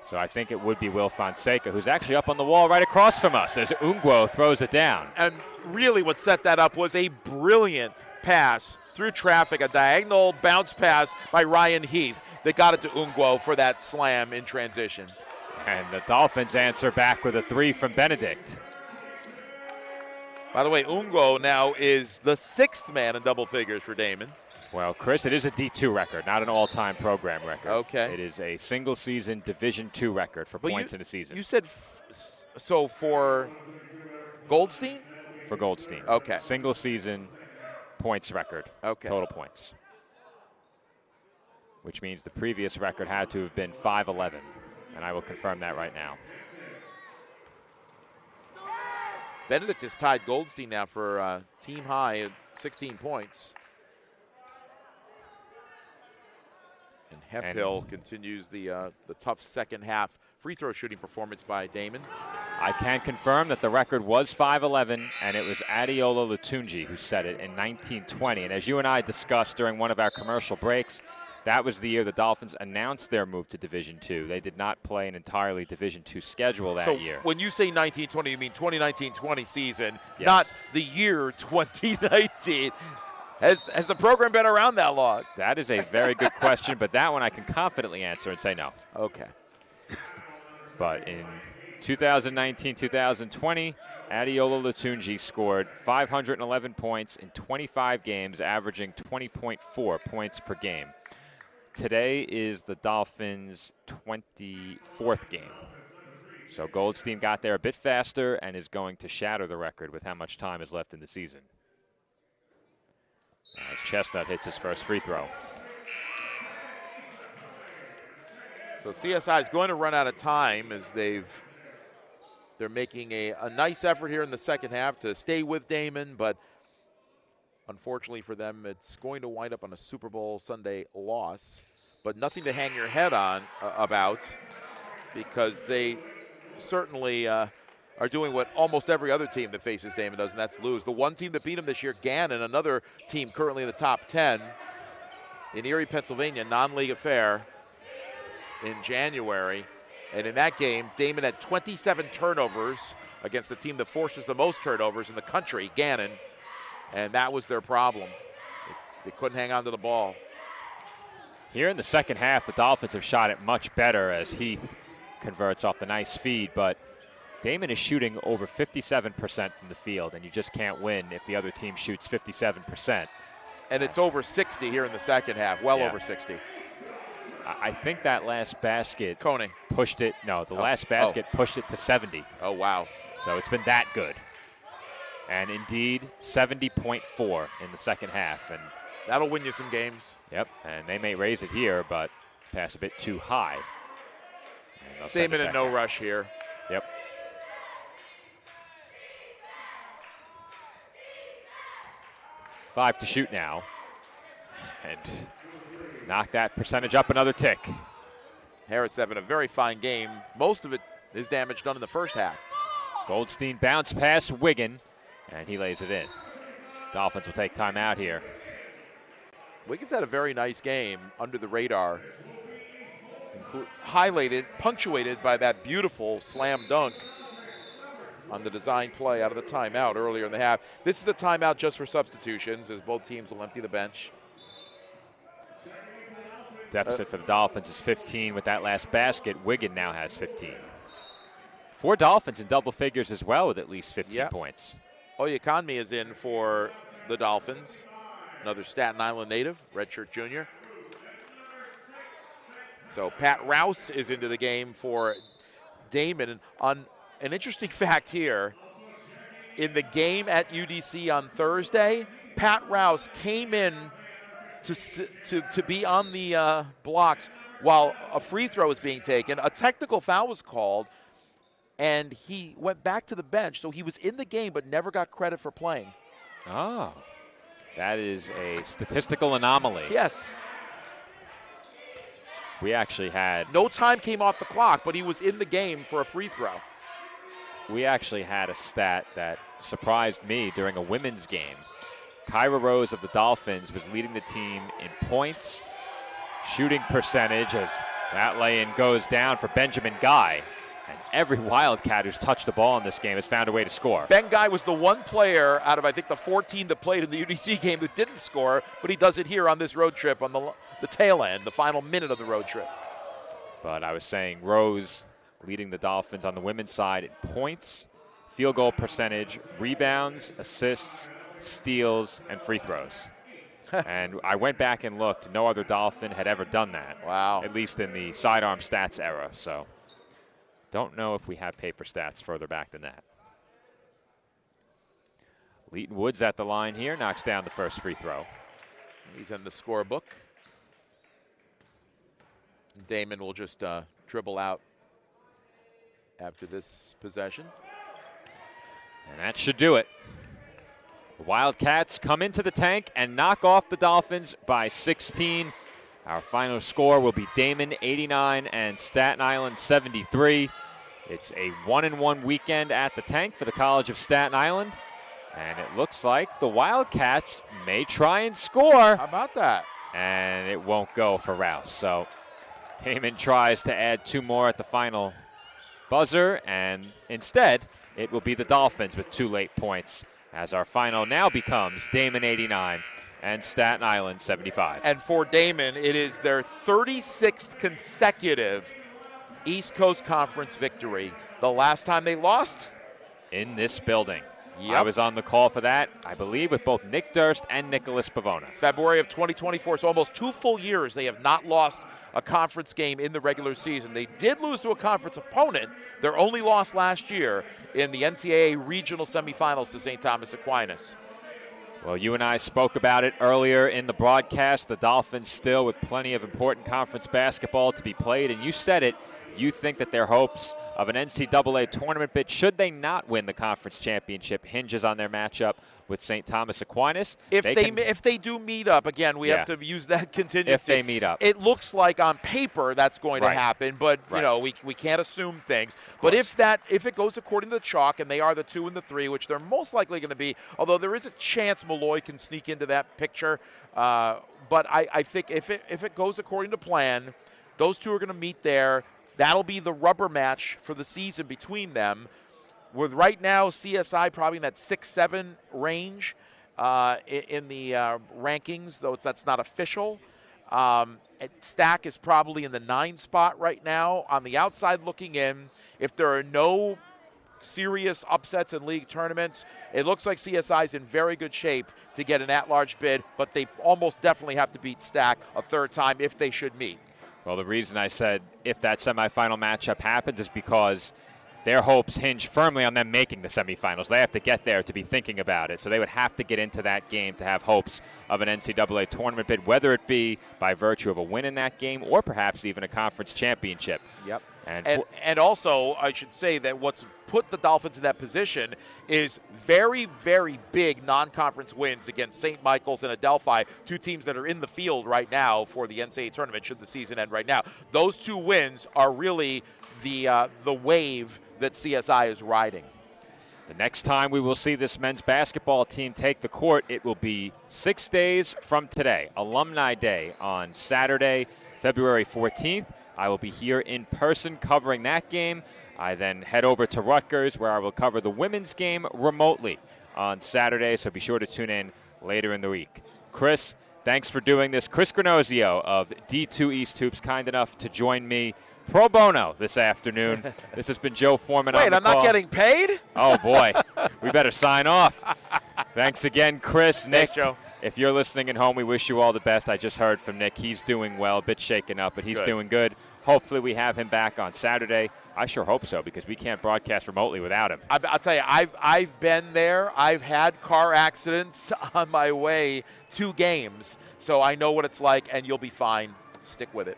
S1: So I think it would be Will Fonseca, who's actually up on the wall right across from us as Ungwo throws it down.
S2: And really what set that up was a brilliant pass through traffic, a diagonal bounce pass by Ryan Heath that got it to Ungwo for that slam in transition.
S1: And the Dolphins answer back with a 3 from Benedict.
S2: By the way, Ungwo now is the 6th man in double figures for Daemen.
S1: Well, Chris, it is a D2 record, not an all-time program record.
S2: Okay.
S1: It is a single-season Division II record for points in a season.
S2: You said so for Goldstein?
S1: For Goldstein.
S2: Okay.
S1: Single-season points record.
S2: Okay.
S1: Total points. Which means the previous record had to have been 511, and I will confirm that right now.
S2: Benedict has tied Goldstein now for team high at 16 points. And Hemphill continues the tough second half free throw shooting performance by Daemen.
S1: I can confirm that the record was 5'11", and it was Adeola Lutungi who set it in 1920. And as you and I discussed during one of our commercial breaks, that was the year the Dolphins announced their move to Division II. They did not play an entirely Division II schedule that year.
S2: When you say 1920, you mean 2019-20 season,
S1: yes.
S2: Not the year 2019. Has the program been around that long?
S1: That is a very good question, but that one I can confidently answer and say no.
S2: Okay.
S1: But in 2019-2020, Adeola Lutungi scored 511 points in 25 games, averaging 20.4 points per game. Today is the Dolphins' 24th game. So Goldstein got there a bit faster and is going to shatter the record with how much time is left in the season. As Chestnut hits his first free throw.
S2: So CSI is going to run out of time as they're making a nice effort here in the second half to stay with Daemen, but unfortunately for them, it's going to wind up on a Super Bowl Sunday loss. But nothing to hang your head on about, because they certainly are doing what almost every other team that faces Daemen does, and that's lose. The one team that beat them this year, Gannon, another team currently in the top 10 in Erie, Pennsylvania, non-league affair in January. And in that game, Daemen had 27 turnovers against the team that forces the most turnovers in the country, Gannon, and that was their problem. They couldn't hang on to the ball.
S1: Here in the second half, the Dolphins have shot it much better as Heath converts off the nice feed, but Daemen is shooting over 57% from the field, and you just can't win if the other team shoots 57%.
S2: And it's over 60 here in the second half, over 60.
S1: I think that last basket
S2: Coney
S1: pushed it. No, the last basket pushed it to 70.
S2: Oh, wow.
S1: So it's been that good. And indeed, 70.4 in the second half. And
S2: that'll win you some games.
S1: Yep, and they may raise it here, but pass a bit too high.
S2: Daemen in no rush here.
S1: Yep. Five to shoot now. And knock that percentage up another tick.
S2: Harris having a very fine game. Most of it is damage done in the first half.
S1: Goldstein bounce past Wiggin, and he lays it in. Dolphins will take time out here.
S2: Wiggins had a very nice game under the radar. Highlighted, punctuated by that beautiful slam dunk on the design play out of the timeout earlier in the half. This is a timeout just for substitutions, as both teams will empty the bench.
S1: Deficit for the Dolphins is 15 with that last basket. Wiggin now has 15. 4 Dolphins in double figures as well with at least 15 points.
S2: Oyekanmi is in for the Dolphins. Another Staten Island native, redshirt junior. So Pat Rouse is into the game for Daemen. And on an interesting fact here, in the game at UDC on Thursday, Pat Rouse came in to be on the blocks while a free throw was being taken. A technical foul was called, and he went back to the bench. So he was in the game but never got credit for playing.
S1: Oh, that is a statistical anomaly.
S2: Yes.
S1: We actually had...
S2: No time came off the clock, but he was in the game for a free throw.
S1: We actually had a stat that surprised me during a women's game. Kyra Rose of the Dolphins was leading the team in points, shooting percentage as that lay-in goes down for Benjamin Guy. And every Wildcat who's touched the ball in this game has found a way to score.
S2: Ben Guy was the one player out of, I think, the 14 that played in the UDC game that didn't score, but he does it here on this road trip on the tail end, the final minute of the road trip.
S1: But I was saying Rose leading the Dolphins on the women's side in points, field goal percentage, rebounds, assists, steals, and free throws. And I went back and looked. No other Dolphin had ever done that.
S2: Wow.
S1: At least in the sidearm stats era. So don't know if we have paper stats further back than that. Leighton Woods at the line here, knocks down the first free throw.
S2: He's in the scorebook. Daemen will just dribble out after this possession.
S1: And that should do it. The Wildcats come into the tank and knock off the Dolphins by 16. Our final score will be Daemen 89 and Staten Island 73. It's a 1-1 weekend at the tank for the College of Staten Island. And it looks like the Wildcats may try and score.
S2: How about that?
S1: And it won't go for Rouse. So Daemen tries to add 2 more at the final buzzer. And instead, it will be the Dolphins with 2 late points, as our final now becomes Daemen 89 and Staten Island 75.
S2: And for Daemen, it is their 36th consecutive East Coast Conference victory. The last time they lost?
S1: In this building.
S2: Yep.
S1: I was on the call for that, I believe, with both Nick Durst and Nicholas Pavona.
S2: February of 2024, so almost 2 full years they have not lost a conference game in the regular season. They did lose to a conference opponent, their only loss last year in the NCAA regional semifinals to St. Thomas Aquinas.
S1: Well, you and I spoke about it earlier in the broadcast. The Dolphins still with plenty of important conference basketball to be played, and you said it. You think that their hopes of an NCAA tournament bid, should they not win the conference championship, hinges on their matchup with St. Thomas Aquinas.
S2: If they do meet up, again, we have to use that contingency.
S1: If they meet up.
S2: It looks like on paper that's going to happen, but you know, we can't assume things. But if it goes according to the chalk and they are the 2 and the 3, which they're most likely going to be, although there is a chance Malloy can sneak into that picture. But I think if it goes according to plan, those 2 are going to meet there. That'll be the rubber match for the season between them. With right now CSI probably in that 6-7 range in the rankings, though that's not official. Stack is probably in the 9 spot right now. On the outside looking in, if there are no serious upsets in league tournaments, it looks like CSI is in very good shape to get an at-large bid, but they almost definitely have to beat Stack a 3rd time if they should meet.
S1: Well, the reason I said if that semifinal matchup happens is because their hopes hinge firmly on them making the semifinals. They have to get there to be thinking about it. So they would have to get into that game to have hopes of an NCAA tournament bid, whether it be by virtue of a win in that game or perhaps even a conference championship.
S2: Yep. And also, I should say that what's put the Dolphins in that position is very, very big non-conference wins against St. Michael's and Adelphi, two teams that are in the field right now for the NCAA tournament should the season end right now. Those two wins are really the wave that CSI is riding.
S1: The next time we will see this men's basketball team take the court, it will be 6 days from today, Alumni Day on Saturday, February 14th. I will be here in person covering that game. I then head over to Rutgers, where I will cover the women's game remotely on Saturday, so be sure to tune in later in the week. Chris, thanks for doing this. Chris Granozio of D2 East Hoops, kind enough to join me pro bono this afternoon. This has been Joe Foreman on the
S2: Wait, I'm not getting paid?
S1: Oh, boy. We better sign off. Thanks again, Chris. Nick,
S2: Thanks, Joe.
S1: If you're listening at home, we wish you all the best. I just heard from Nick. He's doing well, a bit shaken up, but he's doing good. Hopefully we have him back on Saturday. I sure hope so, because we can't broadcast remotely without him.
S2: I'll tell you, I've been there. I've had car accidents on my way to games, so I know what it's like, and you'll be fine. Stick with it.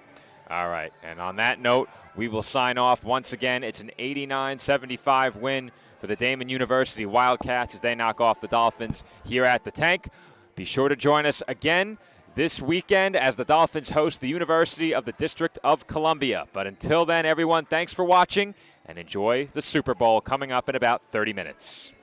S1: All right, and on that note, we will sign off once again. It's an 89-75 win for the Daemen University Wildcats as they knock off the Dolphins here at the Tank. Be sure to join us again this weekend as the Dolphins host the University of the District of Columbia. But until then, everyone, thanks for watching and enjoy the Super Bowl coming up in about 30 minutes.